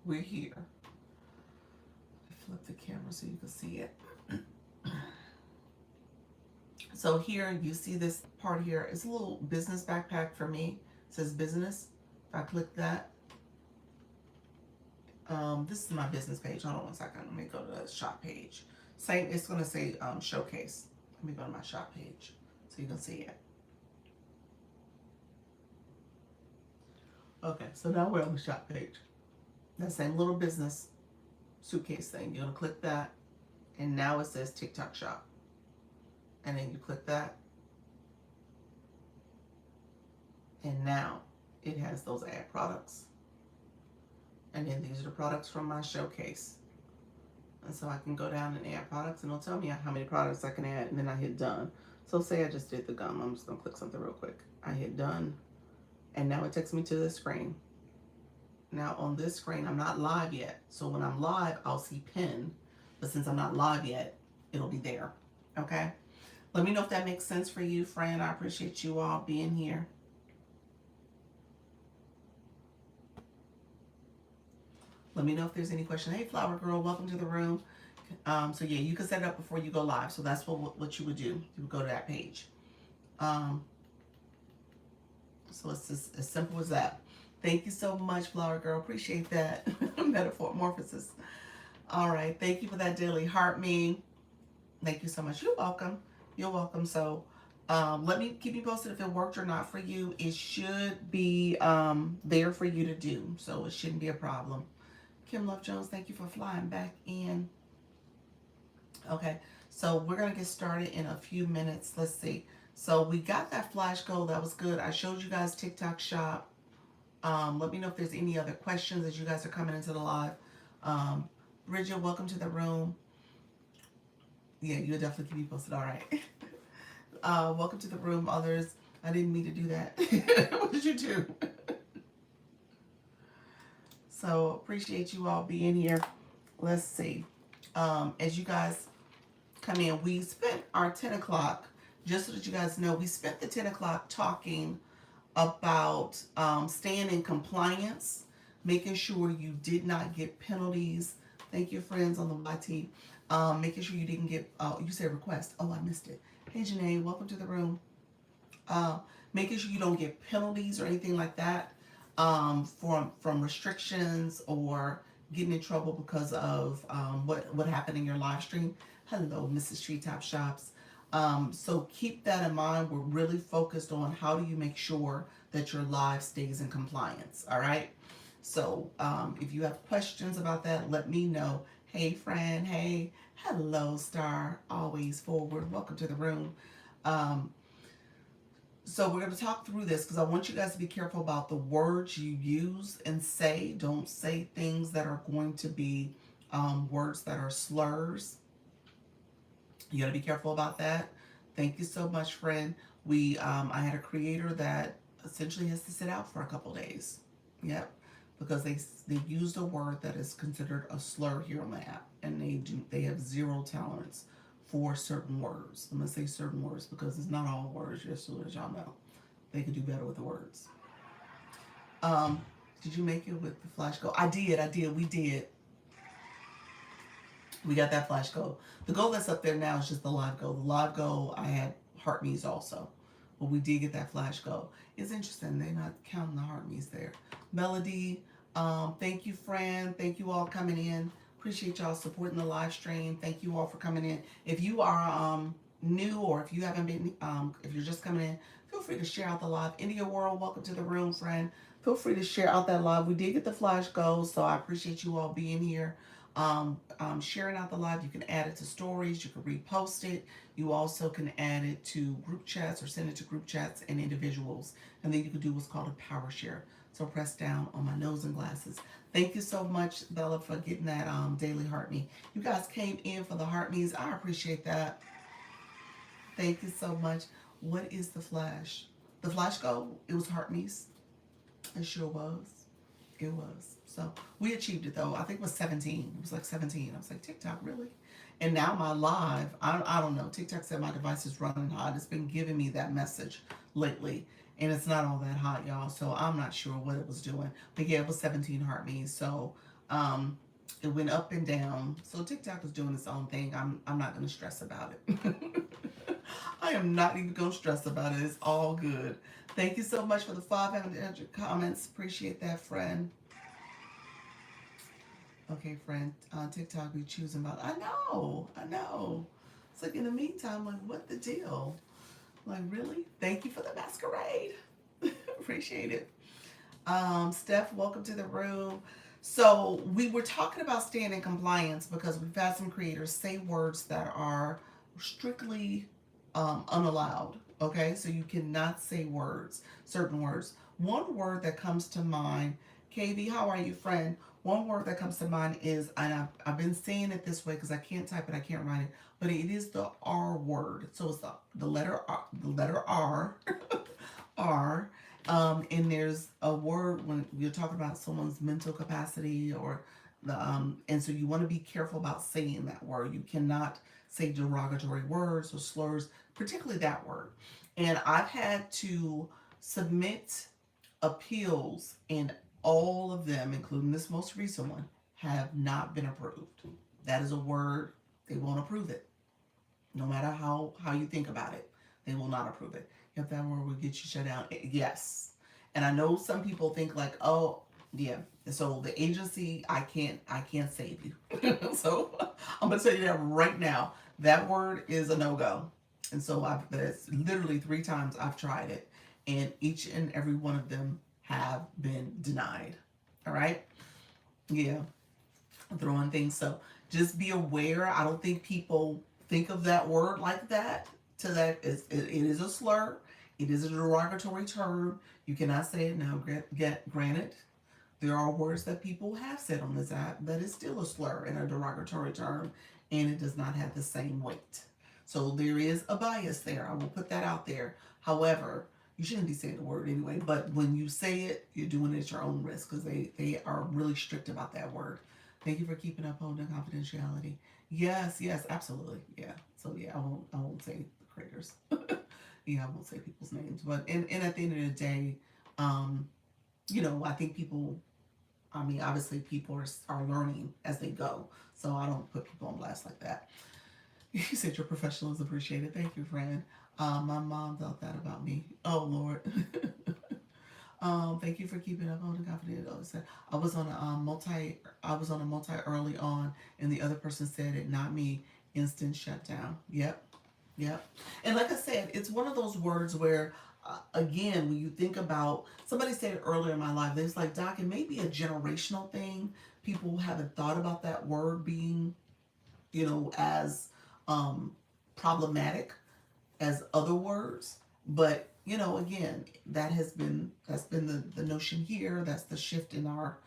A: We're here. Flip the camera so you can see it. So here you see this part here. It's a little business backpack for me. It says business. If I click that, this is my business page. Hold on one second. Let me go to the shop page. Same. It's gonna say showcase. Let me go to my shop page so you can see it. Okay, so now we're on the shop page. That same little business suitcase thing. You're gonna click that, and now it says TikTok shop. And then you click that, and now it has those ad products. And then these are the products from my showcase. And so I can go down and add products, and it'll tell me how many products I can add, and then I hit done. So say I just did the gum. I'm just gonna click something real quick. I hit done, and now it takes me to this screen. Now on this screen, I'm not live yet. So when I'm live, I'll see pin, but since I'm not live yet, it'll be there, okay? Let me know if that makes sense for you, friend. I appreciate you all being here. Let me know if there's any question. Hey, Flower Girl, welcome to the room. So yeah, you can set it up before you go live. So that's what you would do. You would go to that page. So it's just as simple as that. Thank you so much, Flower Girl. Appreciate that. Metamorphosis. All right. Thank you for that daily heart me. Thank you so much. You're welcome. You're welcome. So let me keep you posted if it worked or not for you. It should be there for you to do. So it shouldn't be a problem. Kim Love Jones, thank you for flying back in. Okay, so we're going to get started in a few minutes. Let's see. So we got that flash goal. That was good. I showed you guys TikTok shop. Let me know if there's any other questions as you guys are coming into the live. Bridget, welcome to the room. Yeah, you'll definitely keep me posted. All right. Welcome to the room, others. I didn't mean to do that. What did you do? So appreciate you all being here. Let's see. As you guys come in, we spent our 10 o'clock, just so that you guys know, we spent the 10 o'clock talking about staying in compliance, making sure you did not get penalties. Thank you, friends on the YT. Making sure you didn't get, you said request. Oh, I missed it. Hey, Janae, welcome to the room. Making sure you don't get penalties or anything like that from restrictions or getting in trouble because of what happened in your live stream. Hello, Mrs. Treetop Shops. So keep that in mind. We're really focused on how do you make sure that your live stays in compliance, all right? So if you have questions about that, let me know. Hey, friend. Hey, hello, Star. Always forward. Welcome to the room. So we're going to talk through this because I want you guys to be careful about the words you use and say. Don't say things that are going to be words that are slurs. You got to be careful about that. Thank you so much, friend. I had a creator that essentially has to sit out for a couple days. Yep. Because they used a word that is considered a slur here on the app, and they have zero tolerance for certain words. I'm gonna say certain words because it's not all words, just so that y'all know. They could do better with the words. Did you make it with the flash goal? I did. We did. We got that flash goal. The goal that's up there now is just the live goal. The live goal, I had heart me's also. But we did get that flash goal. It's interesting. They're not counting the heart me's there. Melody, thank you, friend. Thank you all coming in. Appreciate y'all supporting the live stream. Thank you all for coming in. If you are new or if you haven't been, if you're just coming in, feel free to share out the live. India World, welcome to the room, friend. Feel free to share out that live. We did get the flash goal, so I appreciate you all being here. Sharing out the live, you can add it to stories, you can repost it, you also can add it to group chats or send it to group chats and individuals, and then you can do what's called a power share. So press down on my nose and glasses. Thank you so much, Bella, for getting that daily heart me. You guys came in for the heart me's. I appreciate that. Thank you so much. What is the flash? The flash goal, it was heart me's. It sure was. It was. So we achieved it though. I think it was 17. It was like 17. I was like, TikTok, really? And now my live, I don't know. TikTok said my device is running hot. It's been giving me that message lately. and it's not all that hot, y'all. So I'm not sure what it was doing. But yeah, it was 17 heartbeats. So um, it went up and down. So TikTok is doing its own thing. I'm not gonna stress about it. I am not even gonna stress about it. It's all good. Thank you so much for the 500 comments. Appreciate that, friend. Okay, friend. TikTok be choosing about. I know. It's like in the meantime, like what the deal? Like really? Thank you for the masquerade. Appreciate it. Steph, welcome to the room. So we were talking about staying in compliance because we've had some creators say words that are strictly unallowed. Okay, so you cannot say words, certain words. One word that comes to mind, KV, how are you, friend? One word that comes to mind is, and I've been saying it this way because I can't type it, I can't write it, but it is the R word. So it's the letter R, R. And there's a word when you're talking about someone's mental capacity or and so you want to be careful about saying that word. You cannot say derogatory words or slurs, particularly that word. And I've had to submit appeals, and all of them, including this most recent one, have not been approved. That is a word, they won't approve it. No matter how you think about it, they will not approve it. If that word will get you shut down, yes. And I know some people think like, oh, yeah. So the agency, I can't save you. So I'm gonna tell you that right now. That word is a no go. And so that's literally 3 times I've tried it, and each and every one of them have been denied. All right. Yeah, throwing things. So just be aware. I don't think people think of that word like that. To that, it is a slur. It is a derogatory term. You cannot say it now. Granted, there are words that people have said on this app that is still a slur and a derogatory term, and it does not have the same weight. So there is a bias there. I will put that out there. However, you shouldn't be saying the word anyway, but when you say it, you're doing it at your own risk because they are really strict about that word. Thank you for keeping up holding confidentiality. Yes, absolutely. Yeah. So yeah, I won't say the creators. Yeah, I won't say people's names. But and at the end of the day, um, I think people, I mean, obviously people are learning as they go. So I don't put people on blast like that. You said your professional is appreciated. Thank you, friend. My mom thought that about me. Oh Lord. Thank you for keeping up on the confident. I was on a multi early on, and the other person said it, not me. Instant shutdown. Yep, yep. And like I said, it's one of those words where, again, when you think about, somebody said it earlier in my life, they was like, Doc, it may be a generational thing. People haven't thought about that word being, as um, problematic as other words. But again, that's been the notion here. That's the shift in our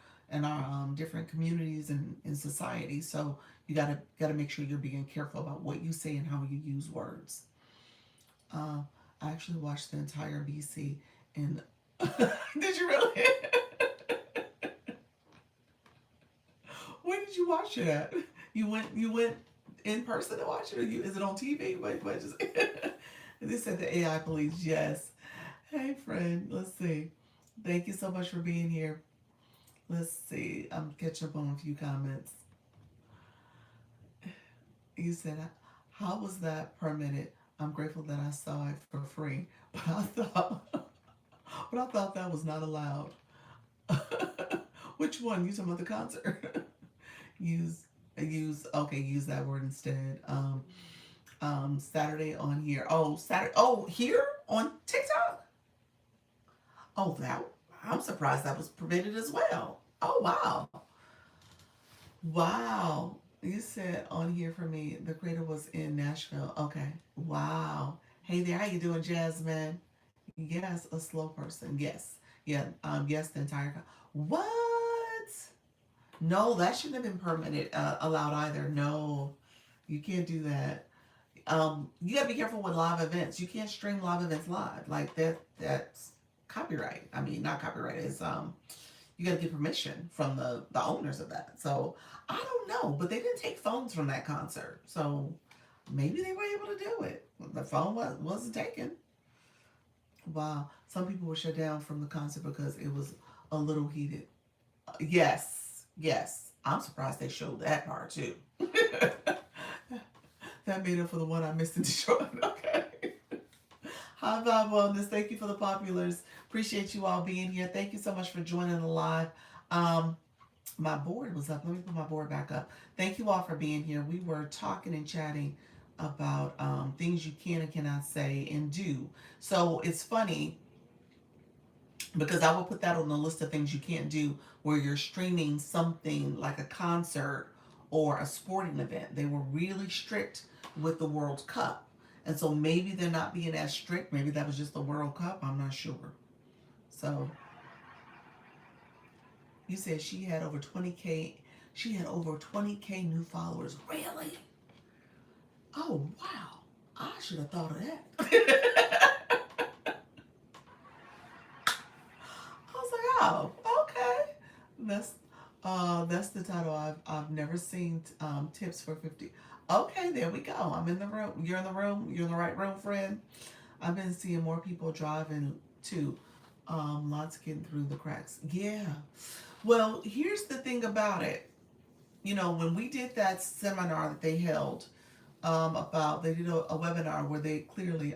A: different communities and in society. So you gotta make sure you're being careful about what you say and how you use words. uh, I actually watched the entire BC, and did you really? When did you watch it? You went in person to watch it, or is it on TV? Wait, just they said the AI police. Yes. Hey, friend. Let's see. Thank you so much for being here. Let's see. I'm catching up on a few comments. You said, "How was that permitted? I'm grateful that I saw it for free, but I thought that was not allowed." Which one? You talking about the concert? use use that word instead. Saturday on here. Oh, Saturday. Oh, here on TikTok. Oh, that. I'm surprised that was permitted as well. Oh, wow. Wow. You said on here for me, the creator was in Nashville. Okay. Wow. Hey there, how you doing, Jasmine? Yes, a slow person. Yes. Yeah. Yes, the entire. What? No, that shouldn't have been permitted, allowed either. No, you can't do that. You gotta be careful with live events. You can't stream live events live like that. That's copyright. I mean, not copyright. It's you gotta get permission from the owners of that. So I don't know, but they didn't take phones from that concert, so maybe they were able to do it. The phone wasn't taken. Wow. Some people were shut down from the concert because it was a little heated. Yes, yes. I'm surprised they showed that part too. That made up for the one I missed in Detroit. Okay. Hi, Vibe Wellness. Thank you for the populars. Appreciate you all being here. Thank you so much for joining the live. Um, my board was up. Let me put my board back up. Thank you all for being here. We were talking and chatting about things you can and cannot say and do. So it's funny because I will put that on the list of things you can't do where you're streaming something like a concert or a sporting event. They were really strict with the World Cup. And so maybe they're not being as strict. Maybe that was just the World Cup. I'm not sure. So you said she had over 20K. She had over 20K new followers. Really? Oh, wow. I should have thought of that. I was like, oh, okay. That's that's the title. I've never seen tips for 50. Okay, there we go. I'm in the room. You're in the room. You're in the right room, friend. I've been seeing more people driving too. Lots getting through the cracks. Yeah. Well, here's the thing about it. You know, when we did that seminar that they held, about they did a webinar where they clearly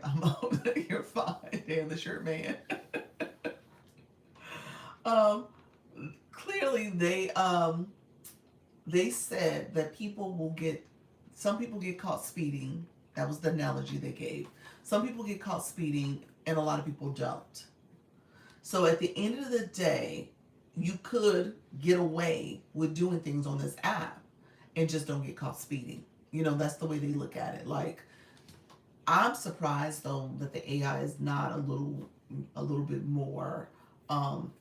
A: you're fine, Dan the shirt man. um, clearly they said that people will get some people get caught speeding. That was the analogy they gave. Some people get caught speeding and a lot of people don't. So at the end of the day, you could get away with doing things on this app and just don't get caught speeding. You know, that's the way they look at it. Like, I'm surprised though that the AI is not a little bit more um,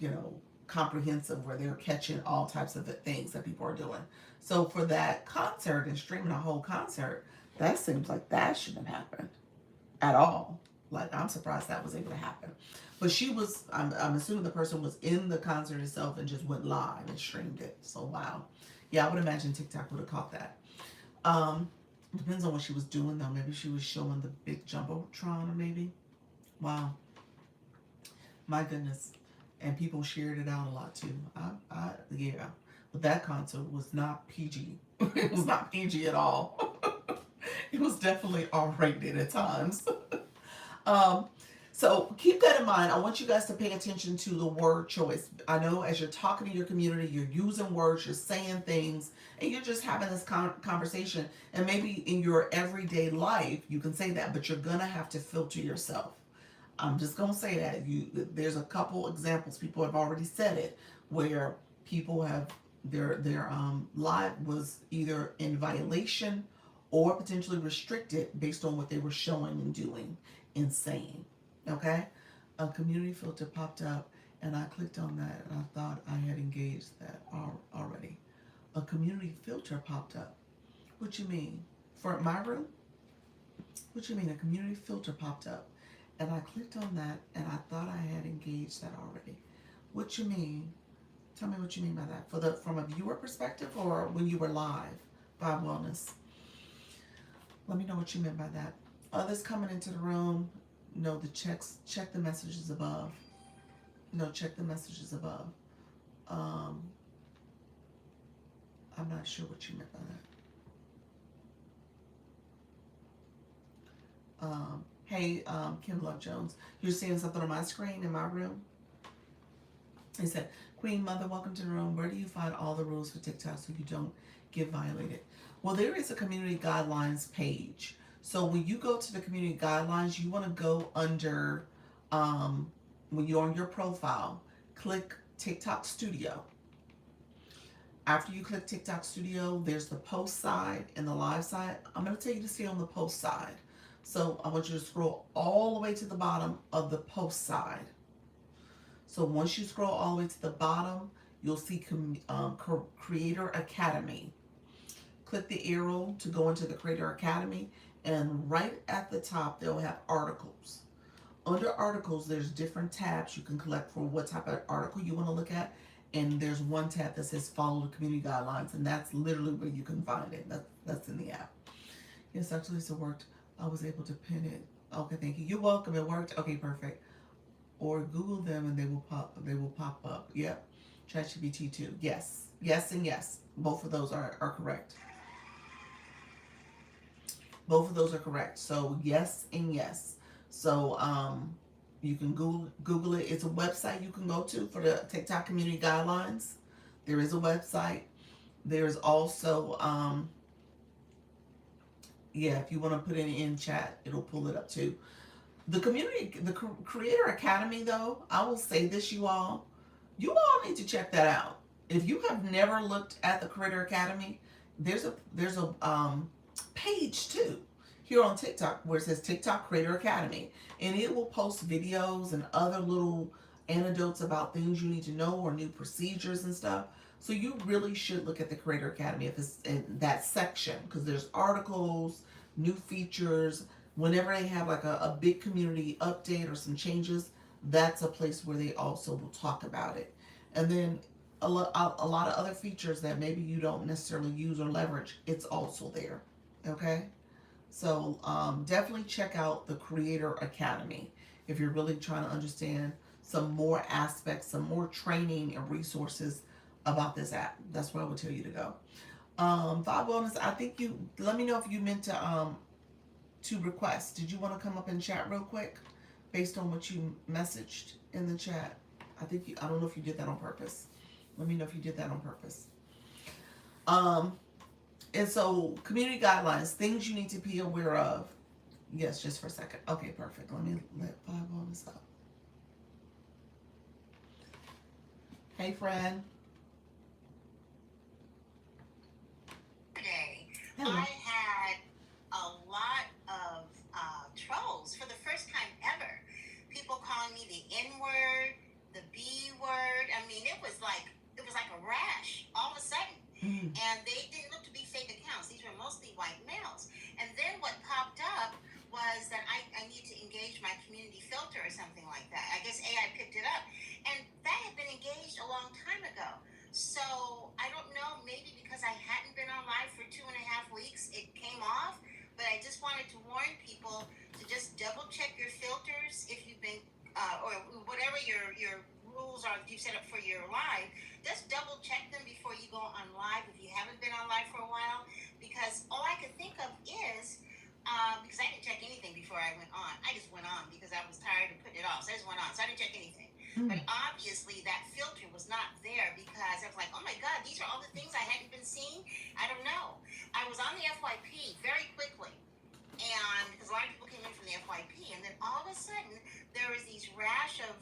A: you know, comprehensive where they're catching all types of things that people are doing. So for that concert and streaming a whole concert, that seems like that shouldn't have happened at all. Like, I'm surprised that was able to happen. But she was, I'm assuming the person was in the concert itself and just went live and streamed it. So, wow. Yeah, I would imagine TikTok would have caught that. Um, Depends on what she was doing, though. Maybe she was showing the big Jumbotron, or maybe. Wow. My goodness. And people shared it out a lot, too. Yeah. But that concert was not PG. It was not PG at all. It was definitely R-rated at times. Um, so keep that in mind. I want you guys to pay attention to the word choice. I know as you're talking to your community, you're using words, you're saying things, and you're just having this conversation. And maybe in your everyday life, you can say that, but you're gonna have to filter yourself. I'm just gonna say that there's a couple examples. People have already said it where people have their live was either in violation or potentially restricted based on what they were showing and doing and saying. Okay, a community filter popped up and I clicked on that and I thought I had engaged that already. A community filter popped up. What you mean? For my room? What you mean? A community filter popped up and I clicked on that and I thought I had engaged that already. What you mean? Tell me what you mean by that. From a viewer perspective or when you were live by Wellness? Let me know what you meant by that. Others coming into the room, no, check the messages above. No, check the messages above. Um, I'm not sure what you meant by that. Hey, Kim Love Jones, you're seeing something on my screen in my room? He said, Queen Mother, welcome to the room. Where do you find all the rules for TikTok so you don't get violated? Well, there is a community guidelines page. So when you go to the community guidelines, you want to go under, when you're on your profile, click TikTok Studio. After you click TikTok Studio, there's the post side and the live side. I'm going to tell you to stay on the post side. So I want you to scroll all the way to the bottom of the post side. So once you scroll all the way to the bottom, you'll see Creator Academy. Click the arrow to go into the Creator Academy, and right at the top, they'll have articles. Under articles, there's different tabs you can collect for what type of article you want to look at. And there's one tab that says follow the community guidelines, and that's literally where you can find it. That's in the app. Yes, actually, it worked. I was able to pin it Okay, thank you. You're welcome. It worked. Okay, perfect. Or Google them and they will pop. They will pop up. Yep. ChatGPT 2. Yes. Yes and yes. Both of those are correct. Both of those are correct. So yes and yes. So you can Google it. It's a website you can go to for the TikTok community guidelines. There is a website. There's also yeah, if you want to put it in chat, it'll pull it up too. The community, the Creator Academy, though, I will say this, you all need to check that out. If you have never looked at the Creator Academy, there's a page too here on TikTok where it says TikTok Creator Academy, and it will post videos and other little anecdotes about things you need to know or new procedures and stuff. So you really should look at the Creator Academy if it's in that section because there's articles, new features. Whenever they have like a big community update or some changes, that's a place where they also will talk about it. And then a lot of other features that maybe you don't necessarily use or leverage, it's also there. Okay? So definitely check out the Creator Academy if you're really trying to understand some more aspects, some more training and resources about this app. That's where I would tell you to go. Five Wellness, I think you, let me know if you meant to request. Did you want to come up and chat real quick based on what you messaged in the chat? I don't know if you did that on purpose. Let me know if you did that on purpose. Um, and so community guidelines, things you need to be aware of. Yes, just for a second. Okay, perfect. Let me let Five on this up. Hey, friend.
B: Today,
A: Hello.
B: I had a lot of trolls for the first time ever. People calling me the N word, the B word. I mean, it was like a rash all of a sudden. And they didn't look to be fake accounts. These were mostly white males. And then what popped up was that I need to engage my community filter or something like that. I guess AI picked it up. And that had been engaged a long time ago. So I don't know, maybe because I hadn't been on live for 2.5 weeks, it came off. But I just wanted to warn people to just double check your filters if you've been, or whatever your rules are that you set up for your live. Just double check them before you go on live if you haven't been on live for a while. Because all I could think of is, because I didn't check anything before I went on. I just went on because I was tired of putting it off. So I just went on. So I didn't check anything. But obviously that filter was not there because I was like, oh my God, these are all the things I hadn't been seeing. I don't know. I was on the FYP very quickly. And because a lot of people came in from the FYP, and then all of a sudden there was these rash of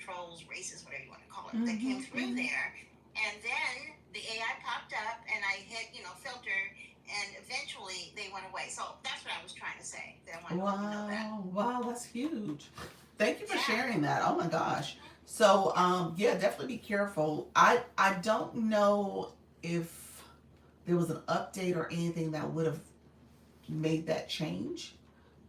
B: trolls, racists, whatever you want to call it, that came through there. And then the AI popped up, and I hit, filter, and eventually they went away. So that's what I was trying to say. That I wanted to let you know that.
A: Wow, that's huge. Thank you for
B: Yeah.
A: sharing that. Oh my gosh. So yeah, definitely be careful. I don't know if there was an update or anything that would have made that change,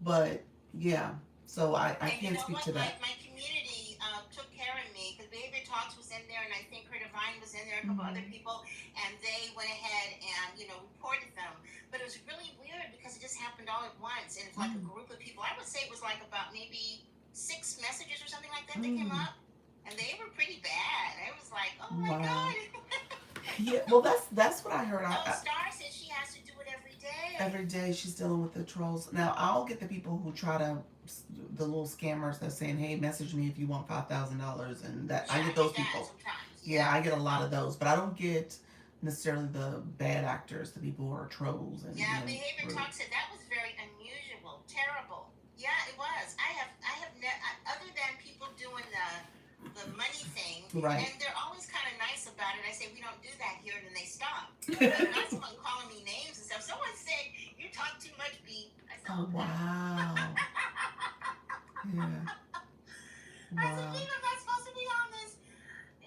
A: but yeah. So I
B: And you
A: can't
B: know
A: speak
B: what?
A: to that.
B: My community took care of me because Behavior Talks was in there, and I think Her Divine was in there, a couple other people, and they went ahead and reported them. But it was really weird because it just happened all at once, and it's like a group of people. I would say it was like about maybe 6 messages or something like that that came up, and they were pretty bad. I was like, oh my
A: Wow.
B: God.
A: Yeah, well that's what I heard.
B: Oh, Star said she has to do it every day.
A: Every day she's dealing with the trolls. Now I'll get the people who try to, the little scammers that's saying, "Hey, message me if you want $5,000," and that
B: Yeah,
A: I get those
B: that
A: people.
B: sometimes.
A: Yeah, I get a lot of those, but I don't get necessarily the bad actors, the people who are trolls and
B: Yeah,
A: being
B: Behavior
A: rude.
B: Talk said that was very unusual, terrible. Yeah, it was. Other than people doing the money thing,
A: Right.
B: and they're always kind of nice about it. I say we don't do that here, and then they stop. But not someone calling me names and stuff. Someone said you talk too much, B. I said,
A: Oh
B: okay.
A: wow. Yeah.
B: I said,
A: Wow.
B: B, am I supposed to be on this?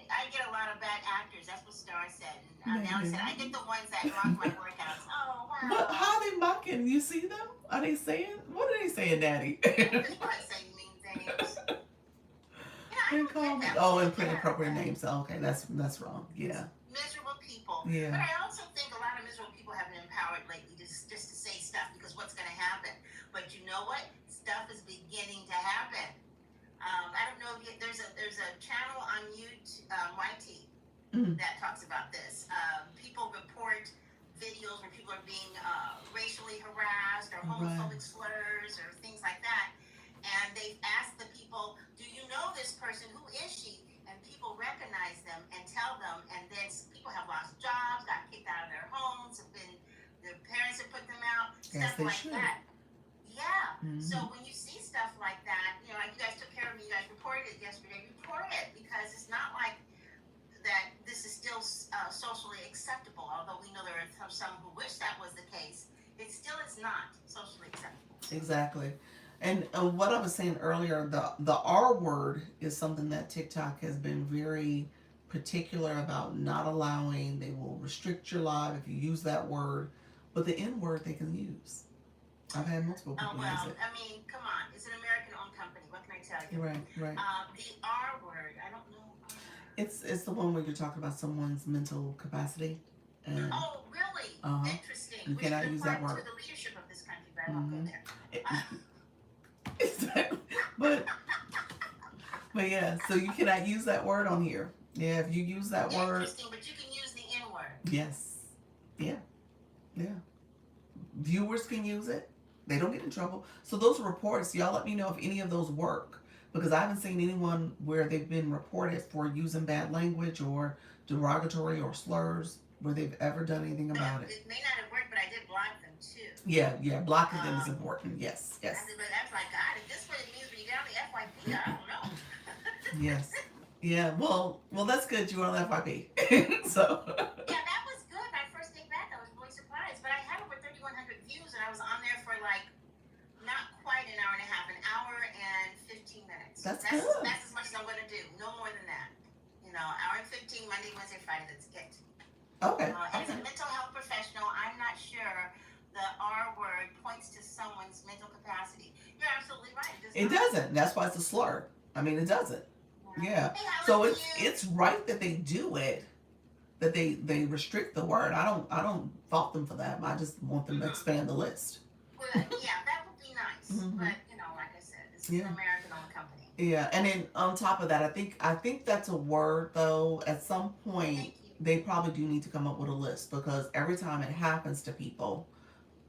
B: I get a lot of bad actors. That's what Star said. And now I said I get the ones that mock my workouts. Oh wow.
A: What? How are they mocking? You see them? Are they saying? What are they saying, Daddy?
B: Just probably saying mean things. I
A: And
B: don't
A: call
B: get
A: me.
B: that.
A: Oh,
B: What's
A: and put
B: that?
A: inappropriate names. Okay, that's wrong. Yeah.
B: Miserable people.
A: Yeah.
B: But I also think a lot of miserable people have been empowered lately just to say stuff because what's going to happen. But you know what? Stuff is that talks about this. People report videos where people are being racially harassed or
A: Right.
B: homophobic slurs or things like that. And they've asked the people, do you know this person? Who is she? And people recognize them and tell them. And then people have lost jobs, got kicked out of their homes, have been, their parents have put them out,
A: As
B: stuff
A: they
B: like
A: should.
B: that. Yeah. So
A: Hmm.
B: when you see stuff like that, like you guys took care of me, you guys reported it yesterday, report it because it's not like that this is still socially acceptable. Although we know there are some who wish that was the case, it still is not socially acceptable.
A: Exactly. And what I was saying earlier, the R word is something that TikTok has been very particular about not allowing. They will restrict your live if you use that word, but the N word they can use. I've had multiple
B: Oh
A: people use
B: well,
A: it.
B: I mean, come on, it's an American-owned company. What can I tell you?
A: Right, right.
B: The R word, I don't know.
A: It's the one where you're talking about someone's mental capacity, and
B: Oh, really?
A: uh huh,
B: Interesting.
A: you
B: Which is
A: cannot use that
B: important to
A: word.
B: the leadership of this country, but I won't go
A: Mm-hmm.
B: there.
A: It, exactly. But yeah, so you cannot use that word on here. Yeah, if you use that word,
B: Interesting, but you can use the N word.
A: yes, yeah, yeah. Viewers can use it. They don't get in trouble. So those reports, y'all let me know if any of those work. Because I haven't seen anyone where they've been reported for using bad language or derogatory or slurs where they've ever done anything about it.
B: It may not have worked, but I did block them too.
A: Yeah, yeah, blocking them is
B: Um,
A: important. Yes,
B: I
A: yes,
B: was like, God, if this is what it means when you get on the FYP, I don't know.
A: yes. Yeah, well, that's good. You were on FYP. So,
B: Yeah, that was good. My first day back, I was really surprised. But I had over 3,100 views, and I was on there for like not quite an hour and a half, an hour and 15 minutes.
A: that's good.
B: That's as much as I'm going to do. No more than that. Hour and 15, Monday, Wednesday, Friday. That's it.
A: Okay,
B: As a
A: okay.
B: mental health professional, I'm not sure the R word points to someone's mental capacity. You're absolutely right.
A: It doesn't. That's why it's a slur. I mean, it doesn't. Yeah.
B: Hey, how
A: So
B: are
A: it's
B: you?
A: it's right that they do it, that they restrict the word. I don't fault them for that. I just want them to
B: Mm-hmm.
A: expand the list.
B: Good. Yeah, that would be nice.
A: Hmm.
B: But like I said, this is
A: Yeah.
B: an American-owned company.
A: Yeah, and then on top of that, I think that's a word though. At some point,
B: Thank you.
A: they probably do need to come up with a list because every time it happens to people,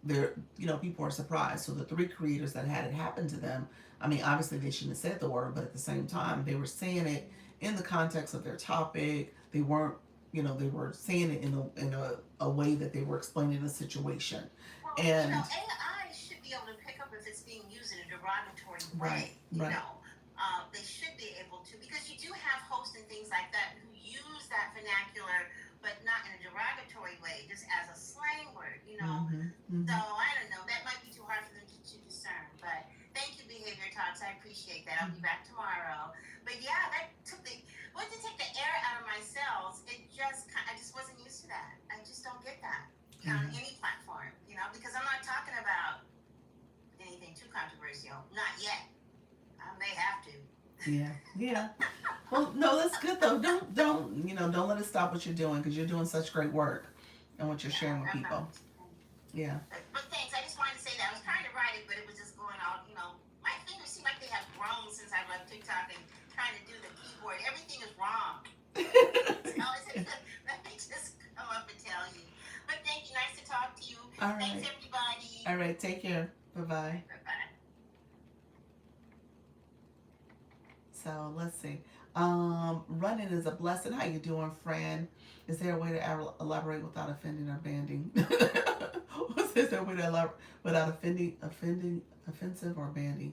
A: people are surprised. So the three creators that had it happen to them, I mean, obviously they shouldn't have said the word, but at the same time, they were saying it in the context of their topic. They weren't, they were saying it in a way that they were explaining the situation.
B: Well,
A: And
B: AI should be able to pick up if it's being used in a derogatory
A: right,
B: way.
A: right,
B: They should be able to because you do have hosts and things like that who use that vernacular, but not in a derogatory way, just as a slang word.
A: mm-hmm,
B: So
A: mm-hmm.
B: I don't know. That might be too hard for them to discern. But thank you, Behavior Talks. I appreciate that. I'll be back tomorrow. But yeah, that took to take the air out of my cells. I just wasn't used to that. I just don't get that on
A: Mm-hmm.
B: any platform. Because I'm not talking about anything too controversial. Not yet. I may have to.
A: Yeah, yeah. Well, no, that's good though. Don't let it stop what you're doing because you're doing such great work and what you're sharing with
B: I'm not.
A: people. Yeah.
B: But thanks. I just wanted to say that. I was trying to write it, but it was just going all. My fingers seem like they have grown since I left TikTok and trying to do the keyboard. Everything is wrong. Let me just come up and tell you. But thank you. Nice to talk to you.
A: All
B: Thanks,
A: right.
B: everybody.
A: All right. Take care. Bye bye.
B: Bye-bye.
A: So let's see. Running is a blessing. How you doing, friend? Is there a way to elaborate without offending or banding? Is there a way to elaborate without offensive or banding?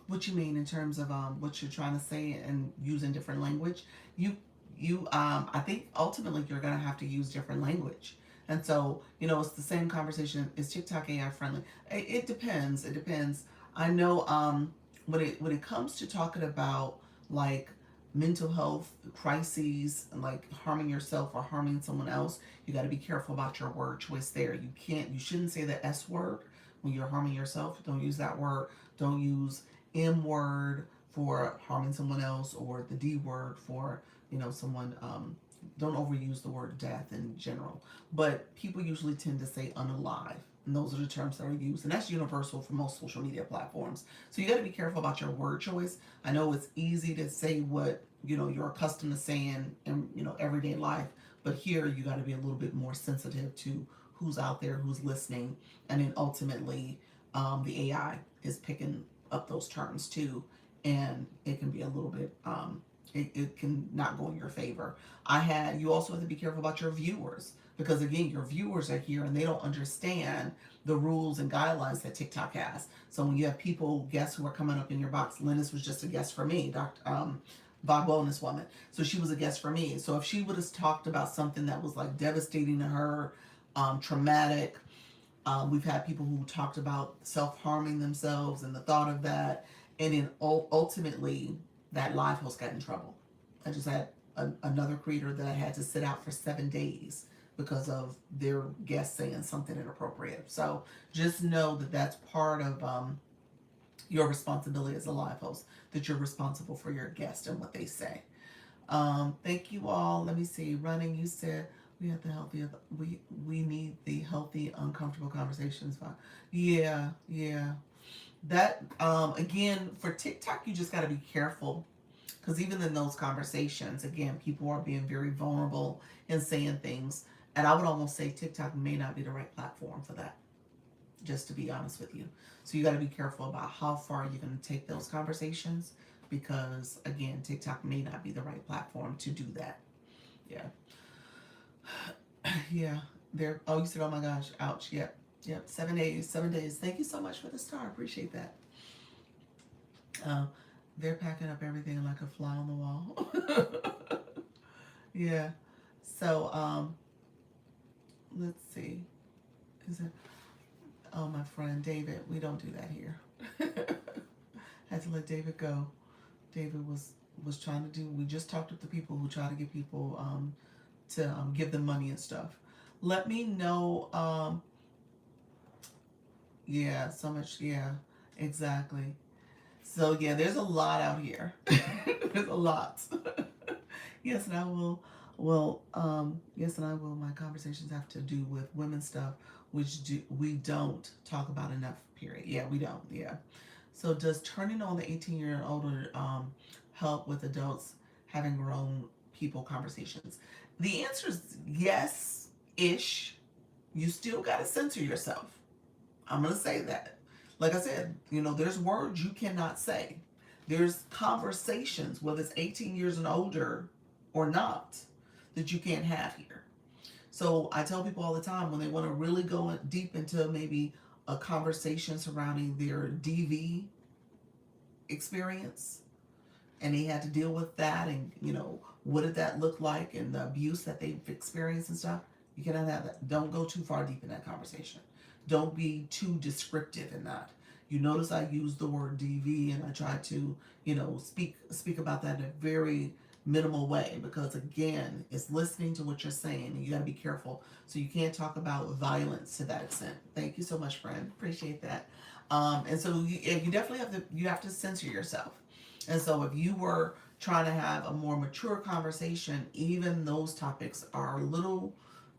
A: What you mean in terms of what you're trying to say and using different language? I think ultimately you're gonna have to use different language. And so, it's the same conversation. Is TikTok AI friendly? It depends. It depends. I know when it comes to talking about like mental health crises and like harming yourself or harming someone else, you got to be careful about your word choice there. You shouldn't say the S word when you're harming yourself. Don't use that word. Don't use M word for harming someone else or the D word for someone. Don't overuse the word death in general, but people usually tend to say unalive, and those are the terms that are used, and that's universal for most social media platforms. So you got to be careful about your word choice. I know it's easy to say what you're accustomed to saying in, everyday life. But here you got to be a little bit more sensitive to who's out there, who's listening, and then ultimately the AI is picking up those terms too, and it can be a little bit it can not go in your favor. You also have to be careful about your viewers, because again, your viewers are here and they don't understand the rules and guidelines that TikTok has. So when you have guests who are coming up in your box, Linus was just a guest for me, Dr. Bob Wellness Woman. So she was a guest for me. So if she would have talked about something that was like devastating to her, traumatic, we've had people who talked about self-harming themselves and the thought of that, and then ultimately that live host got in trouble. I just had another creator that I had to sit out for 7 days because of their guest saying something inappropriate. So just know that that's part of your responsibility as a live host, that you're responsible for your guest and what they say. Thank you all. Let me see. Running, you said we have the healthy. We need the healthy, uncomfortable conversations. Yeah, yeah. That again, for TikTok, you just got to be careful, because even in those conversations, again, people are being very vulnerable and saying things, and I would almost say TikTok may not be the right platform for that, just to be honest with you. So you got to be careful about how far you're going to take those conversations, because again, TikTok may not be the right platform to do that. Yeah. Yeah. There. Oh, you said, oh my gosh, ouch. Yep. Yep. 7 days. 7 days. Thank you so much for the star. Appreciate that. They're packing up everything like a fly on the wall. Yeah. So, let's see. Is it? Oh, my friend David. We don't do that here. Had to let David go. David was trying to do. We just talked with the people who try to get people to give them money and stuff. Let me know. Yeah, so much. Yeah, exactly. So yeah, there's a lot out here. There's a lot. Yes, and I will. Yes, and I will. My conversations have to do with women's stuff, which we don't talk about enough. Period. Yeah, we don't. Yeah. So does turning on the 18-year and older help with adults having grown people conversations? The answer is yes, ish. You still got to censor yourself. I'm going to say that. Like I said, there's words you cannot say. There's conversations, whether it's 18 years and older or not, that you can't have here. So I tell people all the time, when they want to really go deep into maybe a conversation surrounding their DV experience, and they had to deal with that, and what did that look like, and the abuse that they've experienced and stuff, you cannot have that. Don't go too far deep in that conversation. Don't be too descriptive in that. You notice I use the word DV, and I try to speak about that in a very minimal way, because again, it's listening to what you're saying, and you got to be careful. So you can't talk about violence to that extent. Thank you so much, friend. Appreciate that. And so you definitely have to censor yourself. And so if you were trying to have a more mature conversation, even those topics are a little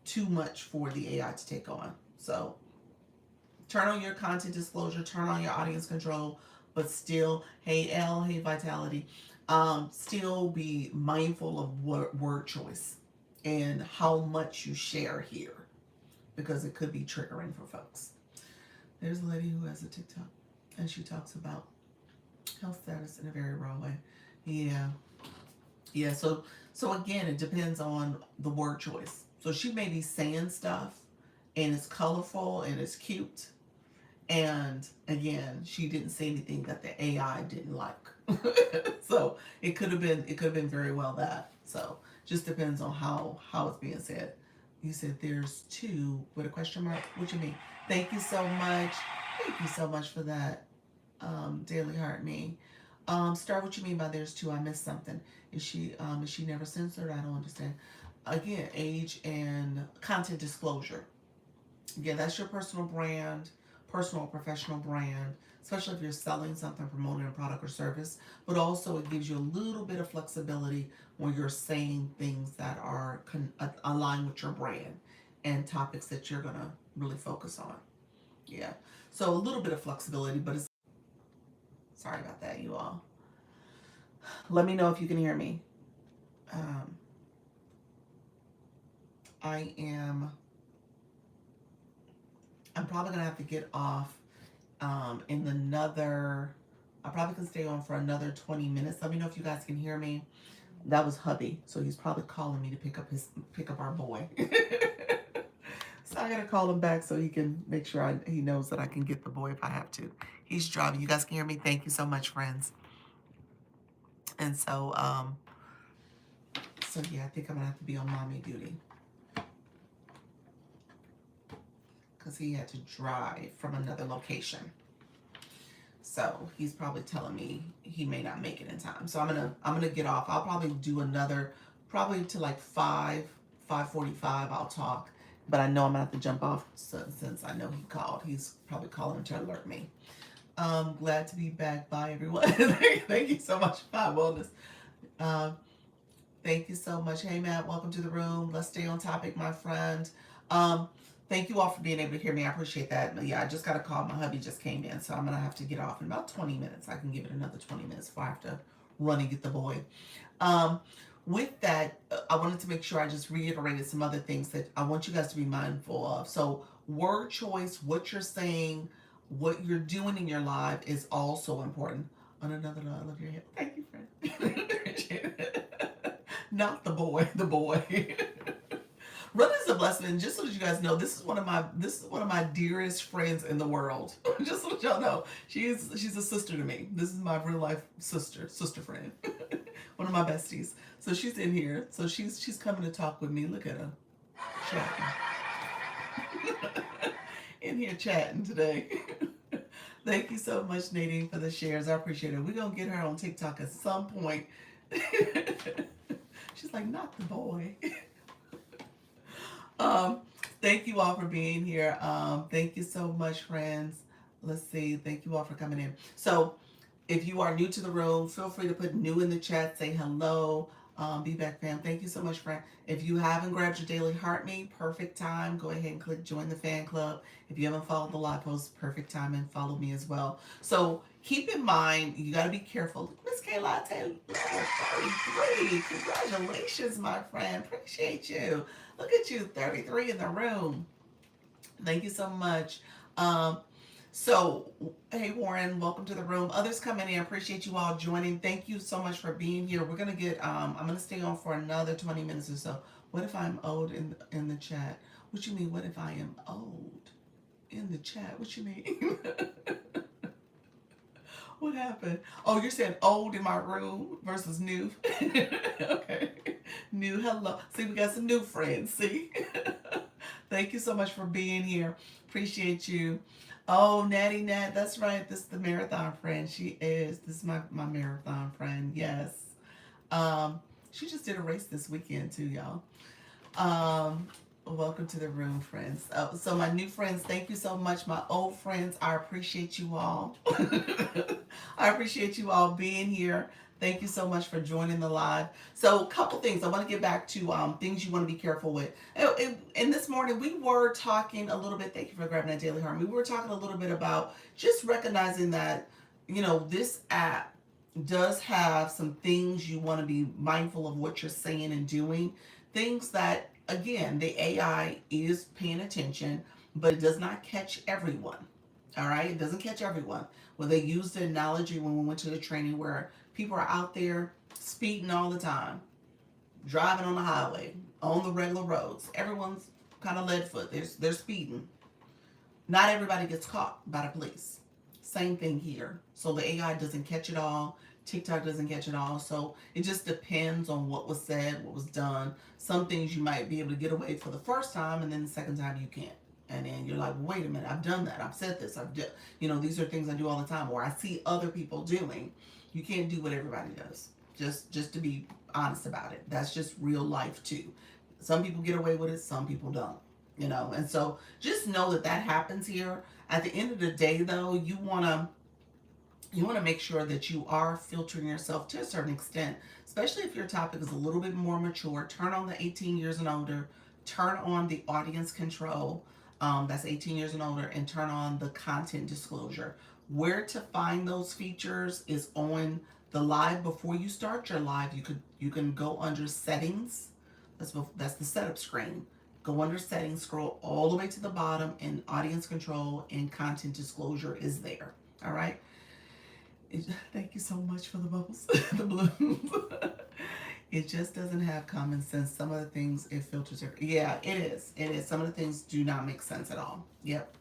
A: too much for the AI to take on. So turn on your content disclosure, turn on your audience control, but still, hey L, hey Vitality, still be mindful of word choice and how much you share here, because it could be triggering for folks. There's a lady who has a TikTok, and she talks about health status in a very raw way. Yeah. So again, it depends on the word choice. So she may be saying stuff, and it's colorful and it's cute, and again, she didn't say anything that the AI didn't like. So it could have been very well that. So just depends on how it's being said. You said there's two with a question mark. What you mean? Thank you so much. Thank you so much for that. Daily Heart Me. Star, what you mean by there's two? I missed something. Is she never censored? I don't understand. Again, age and content disclosure. Yeah, that's your personal brand, personal or professional brand, especially if you're selling something, promoting a product or service. But also it gives you a little bit of flexibility when you're saying things that are aligned with your brand and topics that you're going to really focus on. Yeah. So a little bit of flexibility, but it's sorry about that, you all. Let me know if you can hear me. Um, I am. I'm probably gonna have to get off in another. I probably can stay on for another 20 minutes. Let me know if you guys can hear me. That was hubby, so he's probably calling me to pick up our boy. So I gotta call him back so he can make sure he knows that I can get the boy if I have to. He's driving. You guys can hear me. Thank you so much, friends. And so yeah, I think I'm gonna have to be on mommy duty because he had to drive from another location. So he's probably telling me he may not make it in time. So I'm gonna get off. I'll probably do another, probably to like 5:45. I'll talk, but I know I'm gonna have to jump off since I know he called. He's probably calling to alert me. Glad to be back. Bye everyone. Thank you so much. Bye wellness. Um, Thank you so much. Hey Matt, welcome to the room. Let's stay on topic, my friend. Um, Thank you all for being able to hear me. I appreciate that. But yeah, I just got a call. My hubby just came in, so I'm gonna have to get off in about 20 minutes. I can give it another 20 minutes before I have to run and get the boy. Um, with that, I wanted to make sure I just reiterated some other things that I want you guys to be mindful of. So, word choice, what you're saying, what you're doing in your life is also important. On another note, I love your hair. Thank you, friend. Appreciate it. Not the boy, the boy. Run is a blessing, and just so that you guys know, this is one of my dearest friends in the world. Just so that y'all know, she's a sister to me. This is my real life sister friend, one of my besties. So she's in here. So she's coming to talk with me. Look at her chatting. In here chatting today. Thank you so much, Nadine, for the shares. I appreciate it. We're gonna get her on TikTok at some point. She's like, not the boy. Um, Thank you all for being here. Thank you so much, friends. Let's see. Thank you all for coming in. So, if you are new to the room, feel free to put new in the chat. Say hello. Be back, fam. Thank you so much, friend. If you haven't grabbed your daily heart me, perfect time. Go ahead and click join the fan club. If you haven't followed the live post, perfect time, and follow me as well. So keep in mind, you got to be careful. Miss Kayla, 33. Congratulations, my friend. Appreciate you. Look at you, 33 in the room. Thank you so much. Um, so, hey Warren, welcome to the room. Others coming in, I appreciate you all joining. Thank you so much for being here. We're gonna get. I'm gonna stay on for another 20 minutes or so. What if I'm old in the chat? What you mean? What if I am old in the chat? What you mean? What happened? Oh, you're saying old in my room versus new. Okay, new. Hello. See, we got some new friends. See. Thank you so much for being here. Appreciate you. Oh, Natty Nat, that's right. This is the marathon friend. She is. This is my marathon friend. Yes. She just did a race this weekend too, y'all. Welcome to the room, friends. So my new friends, thank you so much. My old friends, I appreciate you all. I appreciate you all being here. Thank you so much for joining the live. So a couple things. I want to get back to things you want to be careful with. And this morning we were talking a little bit, thank you for grabbing that daily harm. We were talking a little bit about just recognizing that, this app does have some things you want to be mindful of what you're saying and doing. Things that, again, the AI is paying attention, but it does not catch everyone. All right? It doesn't catch everyone. Well, they used the analogy when we went to the training where people are out there speeding all the time, driving on the highway, on the regular roads. Everyone's kind of lead foot. They're speeding. Not everybody gets caught by the police. Same thing here. So the AI doesn't catch it all. TikTok doesn't catch it all. So it just depends on what was said, what was done. Some things you might be able to get away for the first time, and then the second time you can't. And then you're like, wait a minute, I've done that. I've said this. These are things I do all the time, or I see other people doing. You can't do what everybody does. Just to be honest about it. That's just real life too. Some people get away with it, some people don't. And so just know that happens here. At the end of the day, though, you want to make sure that you are filtering yourself to a certain extent, especially if your topic is a little bit more mature. Turn on the 18 years and older. Turn on the audience control. That's 18 years and older, and turn on the content disclosure. Where to find those features is on the live, before you start your live, you can go under settings. That's the setup screen. Go under settings, scroll all the way to the bottom, and audience control and content disclosure is there. All right. Thank you so much for the bubbles, the balloons. It just doesn't have common sense. Some of the things it filters. Yeah, it is. It is. Some of the things do not make sense at all. Yep.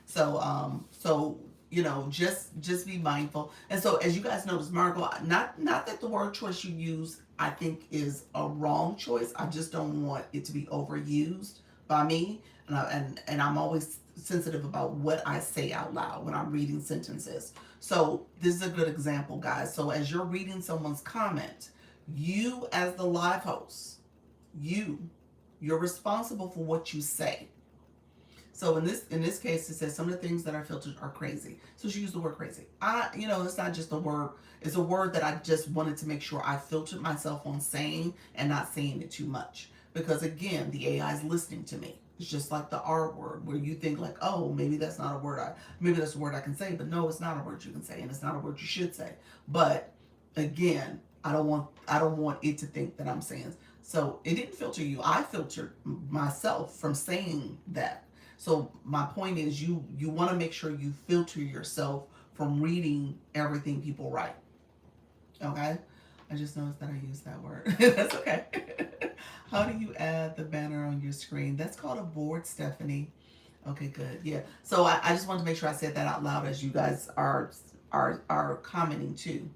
A: So you know, just be mindful. And so, as you guys notice, Margot, not that the word choice you use I think is a wrong choice. I just don't want it to be overused by me, and I'm always sensitive about what I say out loud when I'm reading sentences. So this is a good example, guys. So as you're reading someone's comment, you as the live host, you're responsible for what you say. So in this case, it says some of the things that are filtered are crazy. So she used the word crazy. It's not just a word. It's a word that I just wanted to make sure I filtered myself on saying and not saying it too much. Because again, the AI is listening to me. It's just like the R word, where you think like, oh, maybe that's not a word maybe that's a word I can say, but no, it's not a word you can say, and it's not a word you should say. But again, I don't want it to think that I'm saying. So it didn't filter you. I filtered myself from saying that. So my point is, you want to make sure you filter yourself from reading everything people write. Okay? I just noticed that I used that word. That's okay. How do you add the banner on your screen? That's called a board, Stephanie. Okay, good. Yeah. So I just wanted to make sure I said that out loud as you guys are commenting too.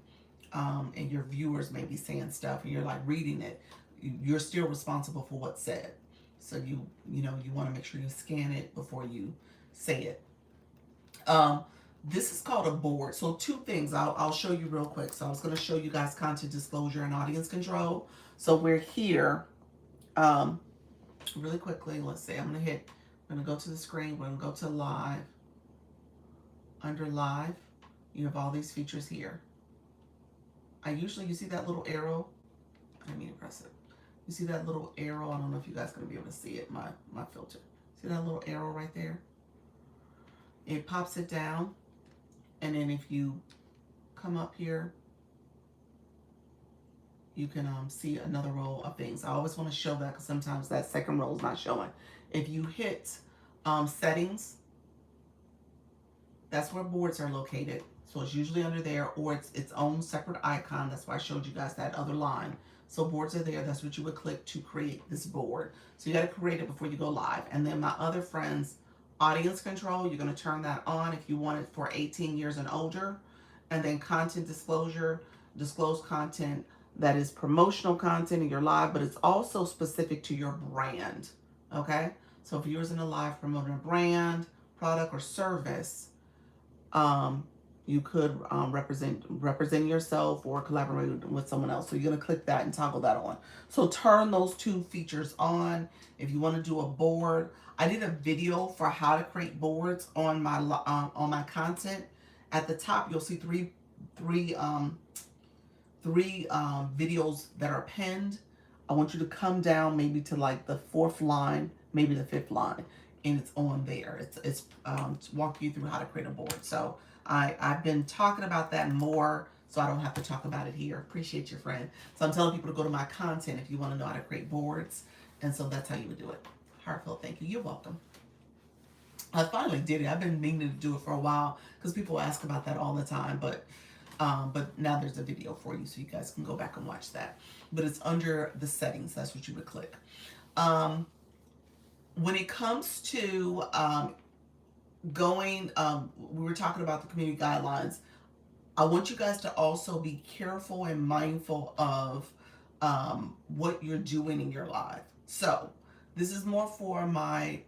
A: And your viewers may be saying stuff and you're like reading it. You're still responsible for what's said. So you want to make sure you scan it before you say it. This is called a board. So two things I'll show you real quick. So I was going to show you guys content disclosure and audience control. So we're here really quickly. Let's see. I'm going to go to the screen. We're going to go to live. Under live, you have all these features here. You see that little arrow? I didn't mean to press it. You see that little arrow? I don't know if you guys are going to be able to see it, my filter. See that little arrow right there? It pops it down. And then if you come up here, you can see another row of things. I always want to show that because sometimes that second row is not showing. If you hit settings, that's where boards are located. So it's usually under there, or it's its own separate icon. That's why I showed you guys that other line. So boards are there. That's what you would click to create this board. So you got to create it before you go live. And then my other friends, audience control, you're going to turn that on if you want it for 18 years and older. And then content disclosure, disclose content that is promotional content in your live, but it's also specific to your brand. Okay? So if you're in a live promoting a brand, product, or service, you could represent yourself or collaborate with someone else. So you're going to click that and toggle that on. So turn those two features on. If you want to do a board, I did a video for how to create boards on my content. At the top, you'll see three videos that are pinned. I want you to come down maybe to like the 4th line, maybe the 5th line, and it's on there. It's to walk you through how to create a board. So I've been talking about that more, so I don't have to talk about it here. Appreciate your friend. So I'm telling people to go to my content if you want to know how to create boards. And so that's how you would do it. Heartfelt thank you. You're welcome. I finally did it. I've been meaning to do it for a while because people ask about that all the time. But now there's a video for you so you guys can go back and watch that. But it's under the settings. That's what you would click. When it comes to we were talking about the community guidelines. I want you guys to also be careful and mindful of what you're doing in your live. So this is more for my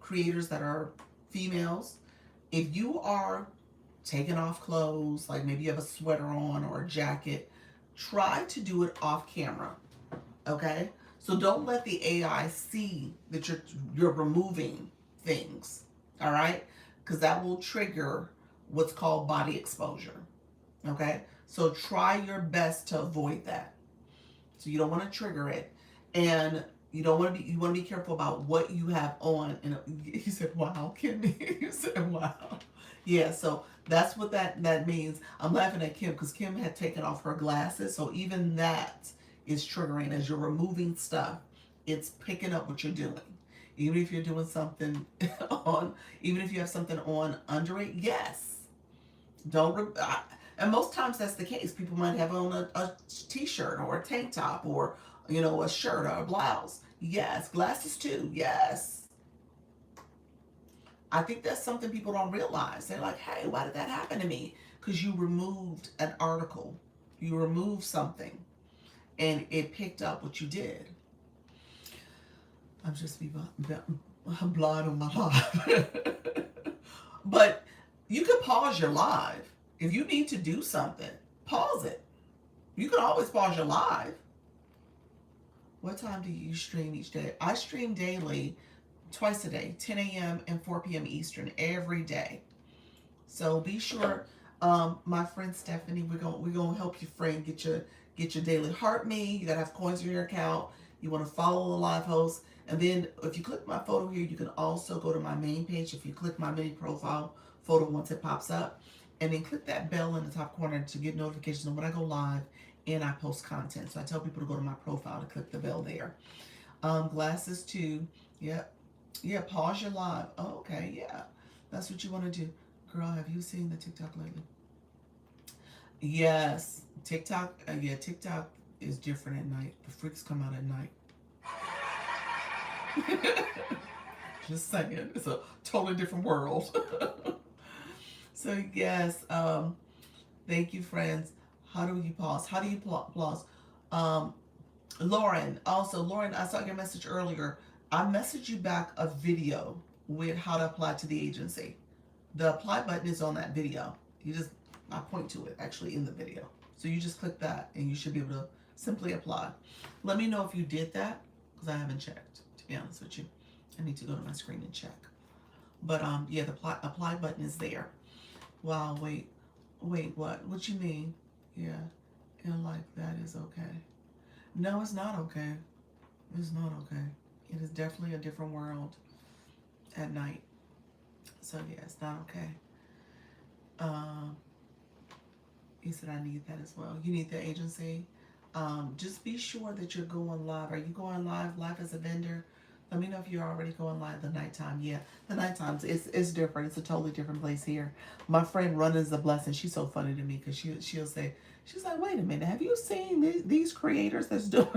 A: creators that are females. If you are taking off clothes, like maybe you have a sweater on or a jacket, try to do it off camera. Okay? So don't let the AI see that you're removing things. All right? Because that will trigger what's called body exposure. Okay? So try your best to avoid that. So you don't want to trigger it. And you want to be careful about what you have on. And you said, wow, Kimmy. You said, wow. Yeah, so that's what that means. I'm laughing at Kim because Kim had taken off her glasses, so even that is triggering as you're removing stuff. It's picking up what you're doing. Even if you're doing something on, even if you have something on under it, yes. Don't, and most times that's the case. People might have on a t-shirt or a tank top or, a shirt or a blouse. Yes, glasses too. Yes. I think that's something people don't realize. They're like, hey, why did that happen to me? Because you removed an article, you removed something, and it picked up what you did. I'm just blind on my live. But you can pause your live. If you need to do something, pause it. You can always pause your live. What time do you stream each day? I stream daily, twice a day, 10 a.m. and 4 p.m. Eastern every day. So be sure, my friend Stephanie, we're gonna help your friend get your daily heart me. You gotta have coins in your account. You want to follow the live host, and then if you click my photo here, you can also go to my main page. If you click my mini profile photo once it pops up, and then click that bell in the top corner to get notifications when I go live and I post content. So I tell people to go to my profile to click the bell there. Glasses too. Yep. Yeah, pause your live. Oh, okay, yeah. That's what you want to do. Girl, have you seen the TikTok lately? Yes. TikTok, yeah, TikTok is different at night. The freaks come out at night. Just saying. It's a totally different world. So, yes, thank you, friends. How do you pause? How do you pause? Lauren, I saw your message earlier. I messaged you back a video with how to apply to the agency. The apply button is on that video. I point to it actually in the video. So you just click that and you should be able to simply apply. Let me know if you did that because I haven't checked, to be honest with you. I need to go to my screen and check. But yeah, the apply button is there. Wow, wait, what? What you mean? Yeah, and like that is okay. No, it's not okay. It's not okay. It is definitely a different world at night. So yeah, it's not okay. He said I need that as well. You need the agency. Just be sure that you're going live. Are you going live as a vendor? Let me know if you're already going live the nighttime. Yeah, the nighttime it's different. It's a totally different place here. My friend Run is a blessing. She's so funny to me because she'll say, she's like, wait a minute, have you seen these creators that's doing?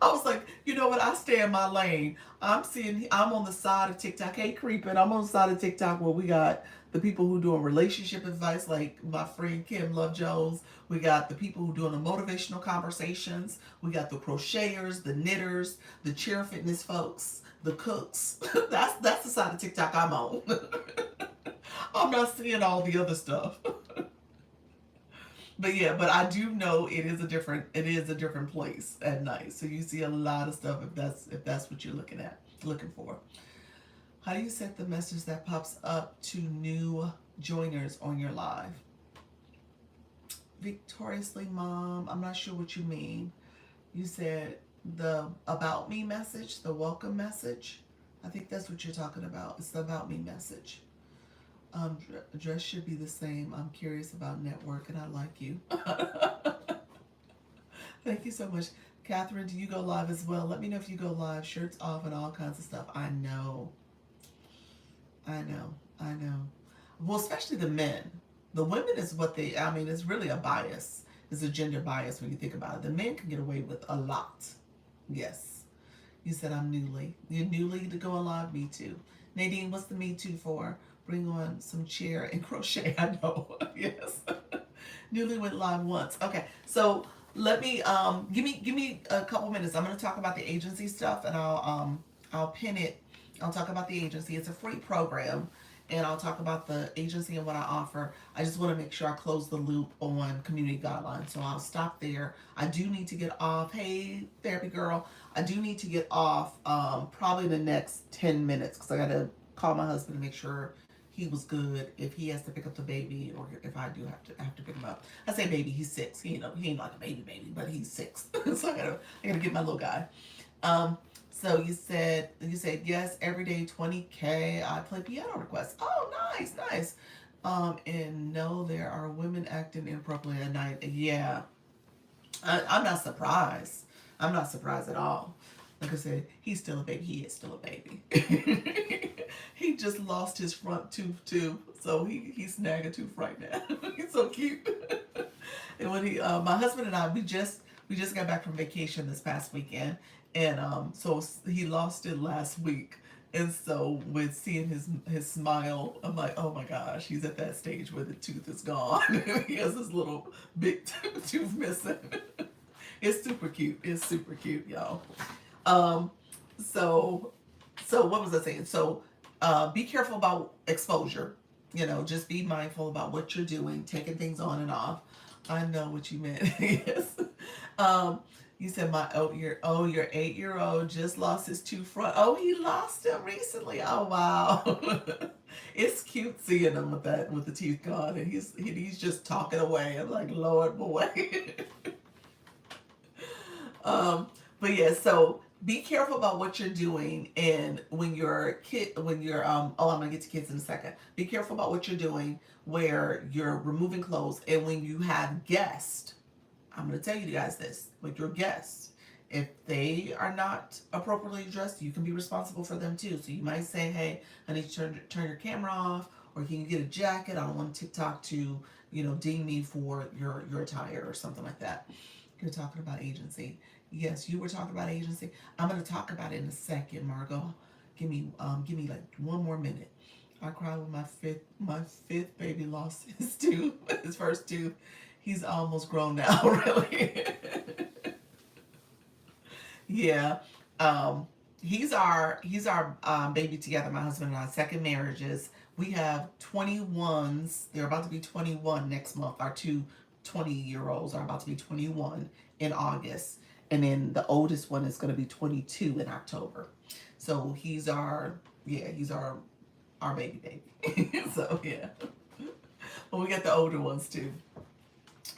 A: I was like, you know what? I stay in my lane. I'm on the side of TikTok. Hey, creeping. I'm on the side of TikTok where we got the people who doing relationship advice, like my friend Kim Love Jones. We got the people who doing the motivational conversations. We got the crocheters, the knitters, the chair fitness folks, the cooks. That's the side of TikTok I'm on. I'm not seeing all the other stuff. But yeah, but I do know it is a different place at night. So you see a lot of stuff if that's what you're looking for. How do you set the message that pops up to new joiners on your live? Victoriously Mom, I'm not sure what you mean. You said the about me message, the welcome message. I think that's what you're talking about. It's the about me message. Dress should be the same. I'm curious about network and I like you. Thank you so much. Catherine, do you go live as well? Let me know if you go live. Shirts off and all kinds of stuff. I know. Well, especially the men. The women is it's really a bias. It's a gender bias when you think about it. The men can get away with a lot. Yes. You said I'm newly. You're newly to go live? Me too. Nadine, what's the me too for? Bring on some chair and crochet. I know. Yes. Newly went live once. Okay. So let me give me a couple minutes. I'm going to talk about the agency stuff and I'll pin it. I'll talk about the agency. It's a free program and I'll talk about the agency and what I offer. I just want to make sure I close the loop on community guidelines. So I'll stop there. I do need to get off. Hey, therapy girl. I do need to get off probably the next 10 minutes because I got to call my husband to make sure he was good if he has to pick up the baby or if I do have to pick him up. I say baby, he's 6. He ain't like a baby, but he's 6. So I gotta get my little guy. So you said yes every day 20K. I play piano requests. Oh, nice, nice. And no, there are women acting inappropriately at night. Yeah, I'm not surprised. I'm not surprised at all. Like I said, he's still a baby. He is still a baby. He just lost his front tooth too, so he's snagging a tooth right now. He's so cute. And when my husband and I, we just got back from vacation this past weekend, and so he lost it last week. And so with seeing his smile, I'm like, oh my gosh, he's at that stage where the tooth is gone. He has this little big tooth missing. It's super cute. It's super cute, y'all. Um, so so what was I saying? So be careful about exposure. Just be mindful about what you're doing, taking things on and off. I know what you meant. Yes. Um, you said your 8-year old just lost his two front. Oh, he lost them recently. Oh wow. It's cute seeing him with the teeth gone, and he's just talking away. I'm like, Lord boy. um, but yeah, so be careful about what you're doing, and I'm gonna get to kids in a second. Be careful about what you're doing where you're removing clothes, and when you have guests. I'm going to tell you guys this with your guests. If they are not appropriately dressed, you can be responsible for them too. So you might say, hey, I need to turn your camera off, or can you get a jacket? I don't want TikTok to, ding me for your attire or something like that. You're talking about agency. Yes, you were talking about agency. I'm going to talk about it in a second, Margot. Give me like one more minute. I cried when my fifth baby lost his tooth, his first tooth. He's almost grown now, really. Yeah. He's our baby together, my husband and I, second marriages. We have 21s. They're about to be 21 next month. Our two 20-year-olds are about to be 21 in August. And then the oldest one is going to be 22 in October. So he's our baby. So yeah. But we got the older ones too.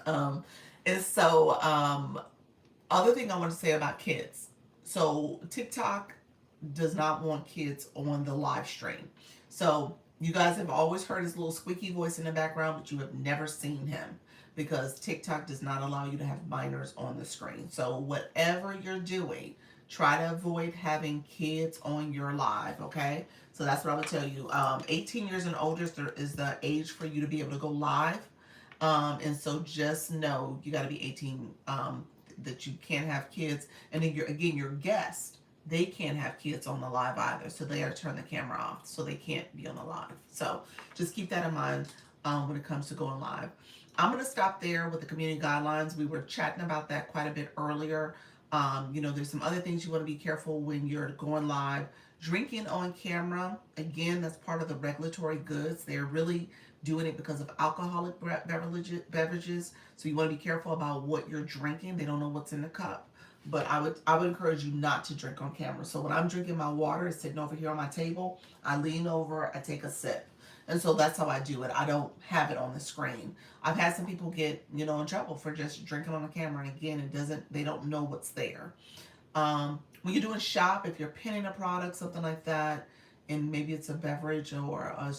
A: Um, and so, other thing I want to say about kids. So TikTok does not want kids on the live stream. So you guys have always heard his little squeaky voice in the background, but you have never seen him because TikTok does not allow you to have minors on the screen. So whatever you're doing, try to avoid having kids on your live, okay? So that's what I would tell you. 18 years and older is the age for you to be able to go live. And so just know you got to be 18, that you can't have kids. And then your guest, they can't have kids on the live either. So they are to turn the camera off. So they can't be on the live. So just keep that in mind when it comes to going live. I'm going to stop there with the community guidelines. We were chatting about that quite a bit earlier. There's some other things you want to be careful when you're going live. Drinking on camera, again, that's part of the regulatory goods. They're really doing it because of alcoholic beverages. So you want to be careful about what you're drinking. They don't know what's in the cup. But I would encourage you not to drink on camera. So when I'm drinking my water, it's sitting over here on my table. I lean over, I take a sip. And so that's how I do it. I don't have it on the screen. I've had some people get, in trouble for just drinking on the camera. And again, they don't know what's there. When you're doing shop, if you're pinning a product, something like that, and maybe it's a beverage or a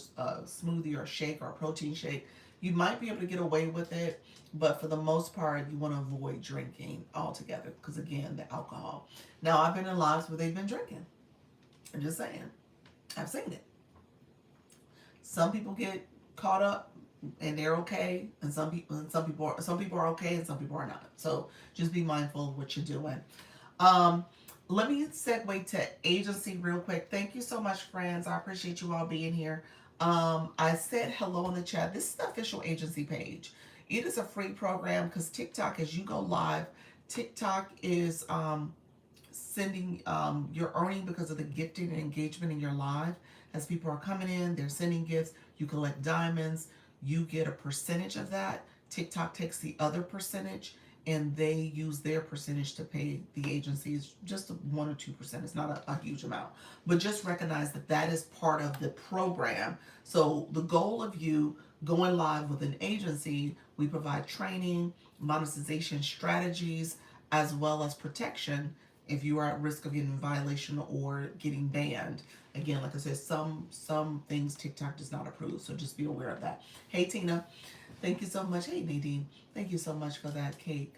A: smoothie or a shake or a protein shake, you might be able to get away with it. But for the most part, you want to avoid drinking altogether because, again, the alcohol. Now, I've been in lives where they've been drinking. I'm just saying. I've seen it. Some people get caught up and they're okay, and some people are okay and some people are not. So just be mindful of what you're doing. Let me segue to agency real quick. Thank you so much, friends. I appreciate you all being here. I said hello in the chat. This is the official agency page. It is a free program because TikTok, as you go live, TikTok is sending, you're earning because of the gifting and engagement in your live. As people are coming in, they're sending gifts. You collect diamonds. You get a percentage of that. TikTok takes the other percentage, and they use their percentage to pay the agencies, just 1 or 2%. It's not a huge amount. But just recognize that that is part of the program. So the goal of you going live with an agency, we provide training, monetization strategies, as well as protection if you are at risk of getting a violation or getting banned. Again, like I said, some things TikTok does not approve, so just be aware of that. Hey Tina, thank you so much. Hey Nadine, thank you so much for that cake.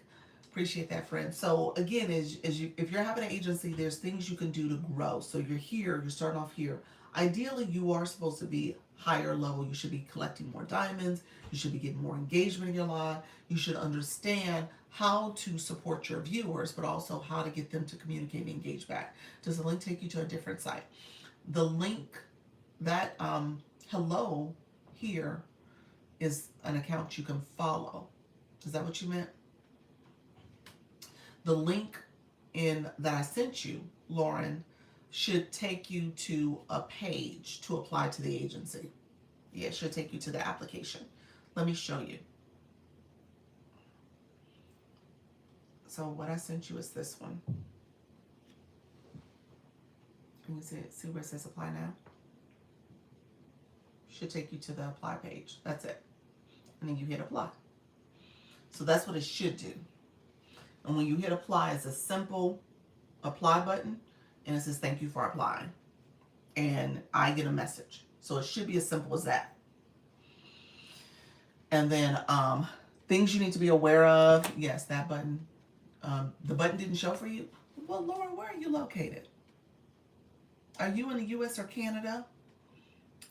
A: Appreciate that, friend. So again, as you, if you're having an agency, there's things you can do to grow. So you're here, you're starting off here. Ideally, you are supposed to be higher level. You should be collecting more diamonds. You should be getting more engagement in your live. You should understand how to support your viewers, but also how to get them to communicate and engage back. Does the link take you to a different site? The link that hello here is an account you can follow. Is that what you meant? The link in that I sent you, Lauren, should take you to a page to apply to the agency. Yeah, it should take you to the application. Let me show you. So what I sent you is this one. Can you see where it says apply now? Should take you to the apply page. That's it. And then you hit apply. So that's what it should do. And when you hit apply, it's a simple apply button, and it says thank you for applying. And I get a message. So it should be as simple as that. And then things you need to be aware of. Yes, that button. The button didn't show for you. Well, Lauren, where are you located? Are you in the U.S. or Canada?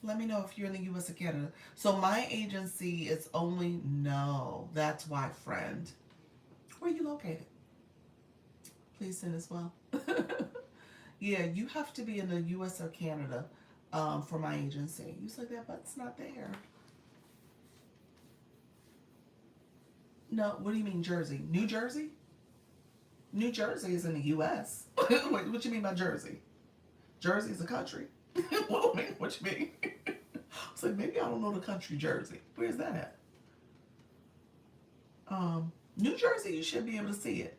A: Let me know if you're in the U.S. or Canada. So my agency is only, no, that's why, friend. Where are you located? Please send as well. Yeah, you have to be in the U.S. or Canada for my agency. You said that button's not there. No, what do you mean Jersey? New Jersey? New Jersey is in the U.S. What you mean by Jersey? Jersey is a country. What you mean? I was like, maybe I don't know the country Jersey. Where's that at? New Jersey, you should be able to see it.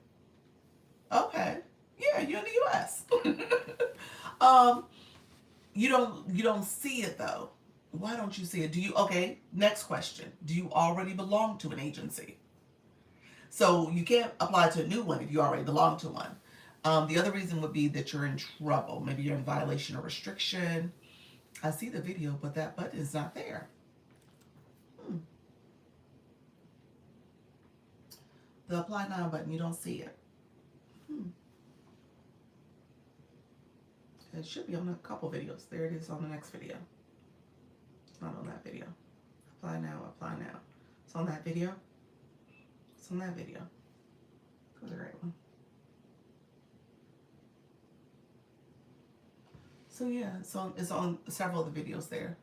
A: Okay. Yeah, you're in the U.S. You don't see it though. Why don't you see it? Do you? Okay. Next question. Do you already belong to an agency? So you can't apply to a new one if you already belong to one. The other reason would be that you're in trouble. Maybe you're in violation or restriction. I see the video, but that button is not there. The apply now button, you don't see it. It should be on a couple videos. There it is on the next video. It's not on that video. Apply now, apply now. It's on that video. It's on that video. Go to the right one. So yeah, it's on several of the videos there.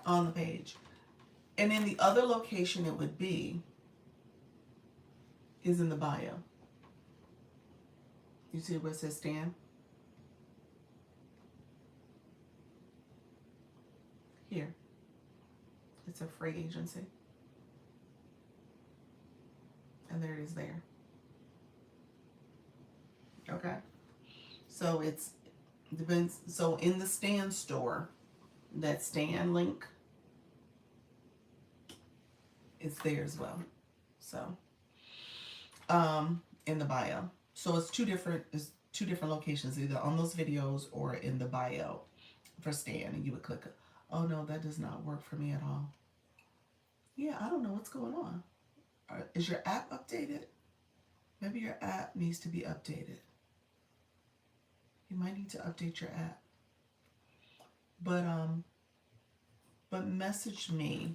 A: On the page. And then the other location it would be is in the bio. You see where it says Stan? Here. It's a free agency. And there it is there. Okay. So it's depends. So in the Stan store, that Stan link, it's there as well. So in the bio. So it's two different locations, either on those videos or in the bio for Stan, and you would click it. Oh no, that does not work for me at all. Yeah, I don't know what's going on. Is your app updated? Maybe your app needs to be updated. You might need to update your app. But message me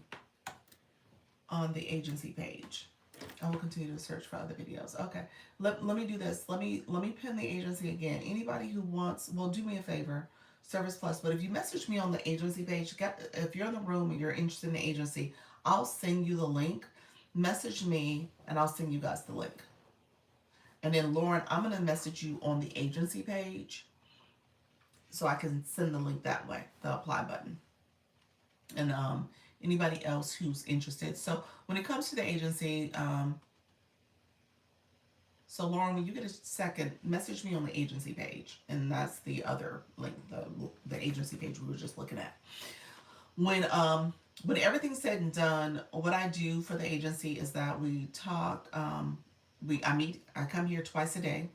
A: on the agency page. I will continue to search for other videos. Okay, let me do this. Let me pin the agency again. Anybody who wants, well, do me a favor, Service Plus. But if you message me on the agency page, if you're in the room and you're interested in the agency, I'll send you the link. Message me and I'll send you guys the link. And then Lauren, I'm gonna message you on the agency page so I can send the link that way, the apply button. And anybody else who's interested. So when it comes to the agency, so Lauren, when you get a second, message me on the agency page, and that's the other link, the agency page we were just looking at. When everything's said and done, what I do for the agency is that we talk. I come here twice a day.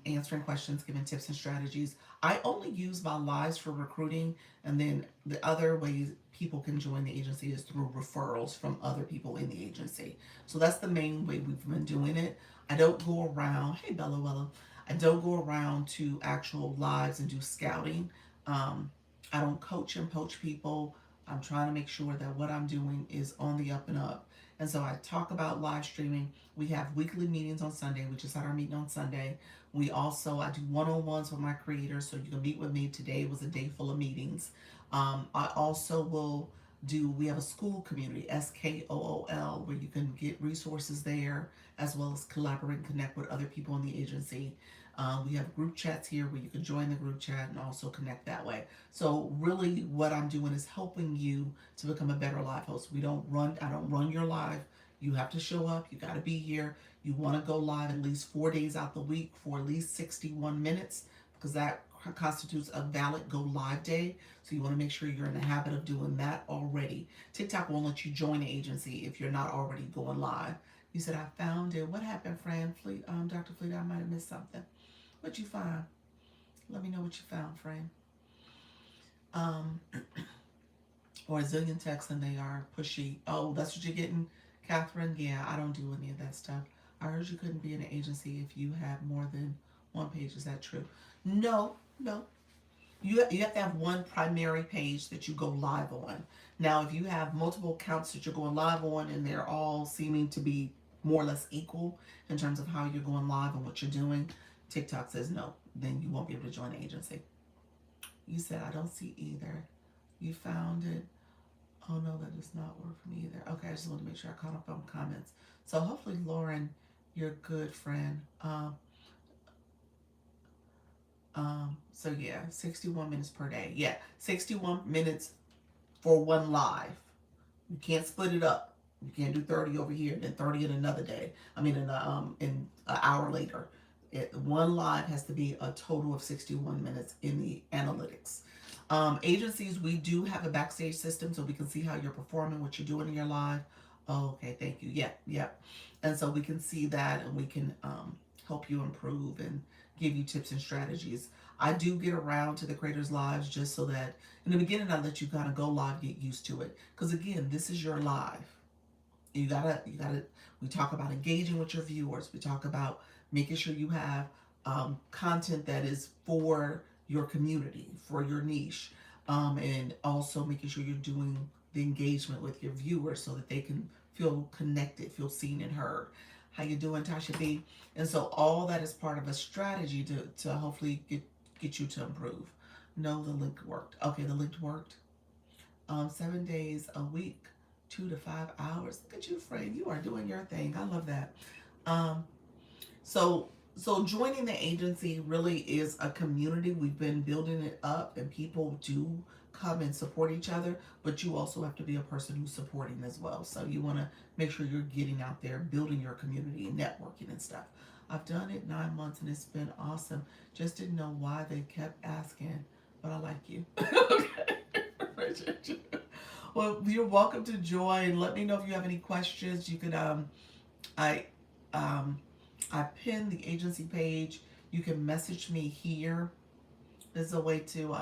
A: answering questions, giving tips and strategies. I only use my lives for recruiting, and then the other ways people can join the agency is through referrals from other people in the agency. So that's the main way we've been doing it. I don't go around, hey Bella Wella, I don't go around to actual lives and do scouting. Um, I don't coach and poach people. I'm trying to make sure that what I'm doing is on the up and up. And so I talk about live streaming. We have weekly meetings on Sunday. We just had our meeting on Sunday. I do one-on-ones with my creators, so you can meet with me. Today was a day full of meetings. I also will we have a school community, SKOOL, where you can get resources there as well as collaborate and connect with other people in the agency. We have group chats here where you can join the group chat and also connect that way. So really what I'm doing is helping you to become a better live host. I don't run your live. You have to show up. You got to be here. You want to go live at least 4 days out the week for at least 61 minutes because that constitutes a valid go live day. So you want to make sure you're in the habit of doing that already. TikTok won't let you join the agency if you're not already going live. You said, I found it. What happened, Fran? Dr. Fleet, I might have missed something. What'd you find? Let me know what you found, Fran. Or a zillion texts and they are pushy. Oh, that's what you're getting, Catherine? Yeah, I don't do any of that stuff. I heard you couldn't be in an agency if you have more than one page. Is that true? No, no. You have to have one primary page that you go live on. Now, if you have multiple accounts that you're going live on and they're all seeming to be more or less equal in terms of how you're going live and what you're doing, TikTok says no. Then you won't be able to join the agency. You said, I don't see either. You found it. Oh no, that does not work for me either. Okay, I just want to make sure I caught up on comments. So hopefully, Lauren, you're good, friend. So yeah, 61 minutes per day. Yeah, 61 minutes for one live. You can't split it up. You can't do 30 over here and then 30 in another day. I mean, in an hour later. One live has to be a total of 61 minutes in the analytics. Agencies, we do have a backstage system so we can see how you're performing, what you're doing in your live. Oh, okay, thank you. Yeah. And so we can see that and we can help you improve and give you tips and strategies. I do get around to the creators' lives just so that in the beginning I let you kind of go live, get used to it. Because again, this is your live. You gotta, we talk about engaging with your viewers. We talk about making sure you have content that is for your community, for your niche, and also making sure you're doing the engagement with your viewers so that they can feel connected, feel seen and heard. How you doing, Tasha B? And so all that is part of a strategy to hopefully get you to improve. No, the link worked. Okay, the link worked. 7 days a week, 2 to 5 hours. Look at you, Fran. You are doing your thing. I love that. So joining the agency really is a community. We've been building it up and people do come and support each other, but you also have to be a person who's supporting as well. So you want to make sure you're getting out there, building your community and networking and stuff. I've done it 9 months and it's been awesome. Just didn't know why they kept asking, but I like you. Well, you're welcome to join. Let me know if you have any questions. You could I pinned the agency page. You can message me here. There's a way to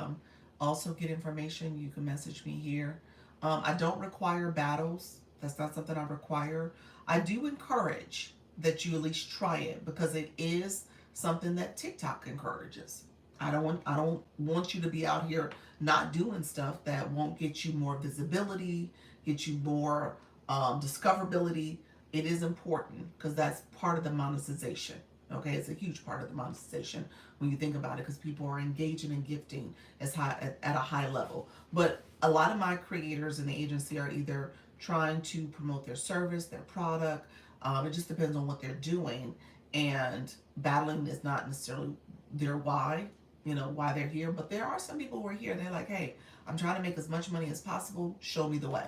A: also get information. You can message me here. I don't require battles. That's not something I require. I do encourage that you at least try it because it is something that TikTok encourages. I don't want you to be out here not doing stuff that won't get you more visibility, get you more discoverability. It is important because that's part of the monetization. Okay, it's a huge part of the monetization when you think about it because people are engaging and gifting at a high level. But a lot of my creators in the agency are either trying to promote their service, their product. It just depends on what they're doing. And battling is not necessarily their why, why they're here. But there are some people who are here and they're like, hey, I'm trying to make as much money as possible. Show me the way.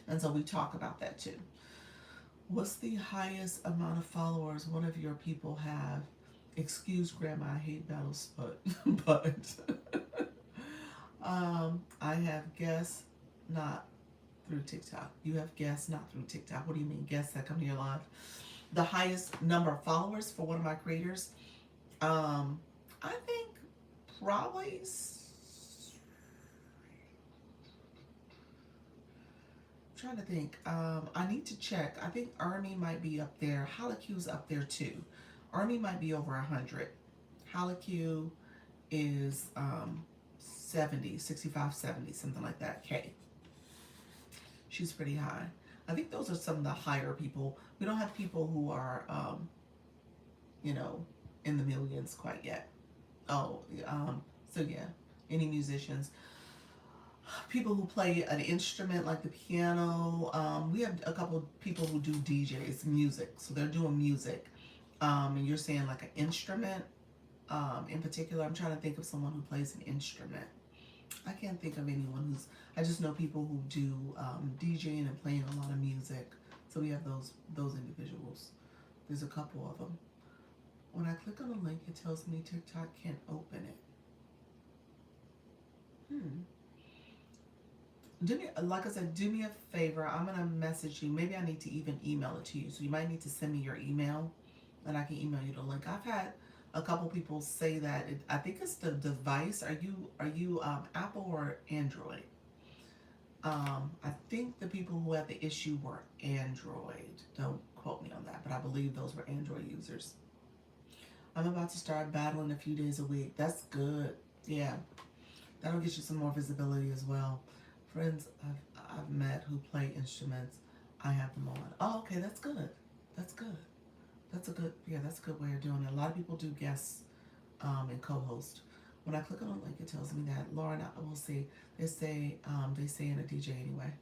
A: And so we talk about that too. What's the highest amount of followers one of your people have? Excuse Grandma, I hate battles, but I have guests not through TikTok. You have guests not through TikTok. What do you mean guests that come to your live? The highest number of followers for one of my creators I think probably trying to think. I need to check. I think Army might be up there. Halaku's up there too. Army might be over 100. Halaku is 70, 65, 70, something like that. K. She's pretty high. I think those are some of the higher people. We don't have people who are, you know, in the millions quite yet. Oh, so yeah, any musicians, people who play an instrument like the piano. We have a couple of people who do DJs, music. So they're doing music. And you're saying like an instrument. In particular, I'm trying to think of someone who plays an instrument. I can't think of anyone who's. I just know people who do DJing and playing a lot of music. So we have those individuals. There's a couple of them. When I click on the link, it tells me TikTok can't open it. Do me, like I said, do me a favor. I'm gonna message you. Maybe I need to even email it to you. So you might need to send me your email, and I can email you the link. I've had a couple people say that. I think it's the device. Are you Apple or Android? I think the people who had the issue were Android. Don't quote me on that, but I believe those were Android users. I'm about to start battling a few days a week. That's good. Yeah, that'll get you some more visibility as well. Friends I've met who play instruments, I have them on. Oh, okay, that's good. That's good. That's a good way of doing it. A lot of people do guests and co-host. When I click on a link, it tells me that. Lauren, I will see. They say in a DJ anyway.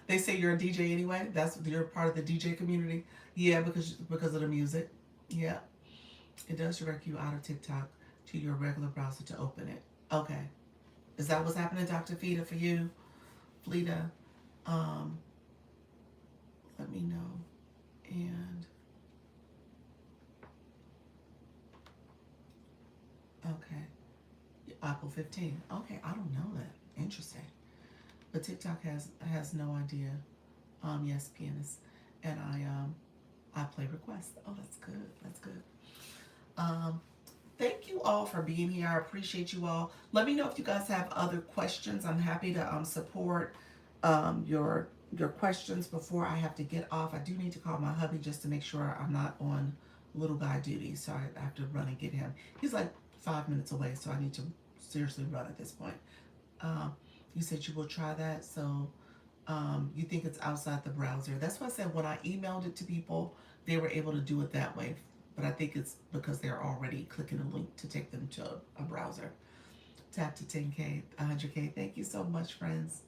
A: They say you're a DJ anyway. You're part of the DJ community. Yeah, because of the music. Yeah, it does direct you out of TikTok to your regular browser to open it. Okay, is that what's happening, Dr. Fida, for you, Fleta? Let me know. And okay. Apple 15. Okay, I don't know that. Interesting. But TikTok has no idea. Yes, pianist. And I play requests. Oh, that's good. That's good. Thank you all for being here. I appreciate you all. Let me know if you guys have other questions. I'm happy to support your questions before I have to get off. I do need to call my hubby just to make sure I'm not on little guy duty. So I have to run and get him. He's like 5 minutes away, so I need to seriously run at this point. You said you will try that, so you think it's outside the browser. That's why I said when I emailed it to people, they were able to do it that way. But I think it's because they're already clicking a link to take them to a browser. Tap to 10K, 100K. Thank you so much, friends.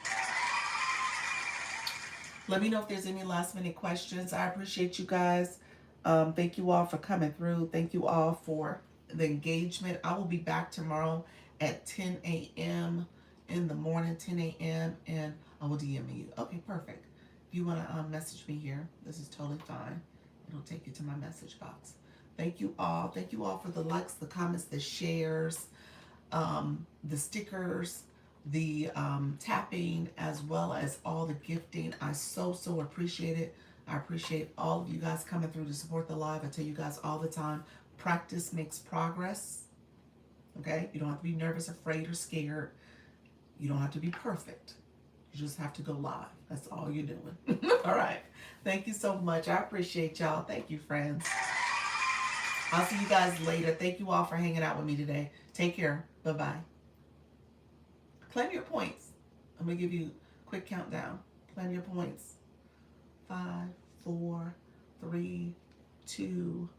A: Let me know if there's any last minute questions. I appreciate you guys. Thank you all for coming through. Thank you all for the engagement. I will be back tomorrow at 10 a.m. in the morning, 10 a.m. and I will DM you. Okay, perfect. If you want to message me here, this is totally fine. It'll take you to my message box. Thank you all. Thank you all for the likes, the comments, the shares, the stickers, the tapping, as well as all the gifting. I so appreciate it. I appreciate all of you guys coming through to support the live. I tell you guys all the time, practice makes progress. Okay? You don't have to be nervous, afraid, or scared. You don't have to be perfect. You just have to go live. That's all you're doing. All right. Thank you so much. I appreciate y'all. Thank you, friends. I'll see you guys later. Thank you all for hanging out with me today. Take care. Bye-bye. Claim your points. I'm going to give you a quick countdown. Claim your points. 5, 4, 3, 2,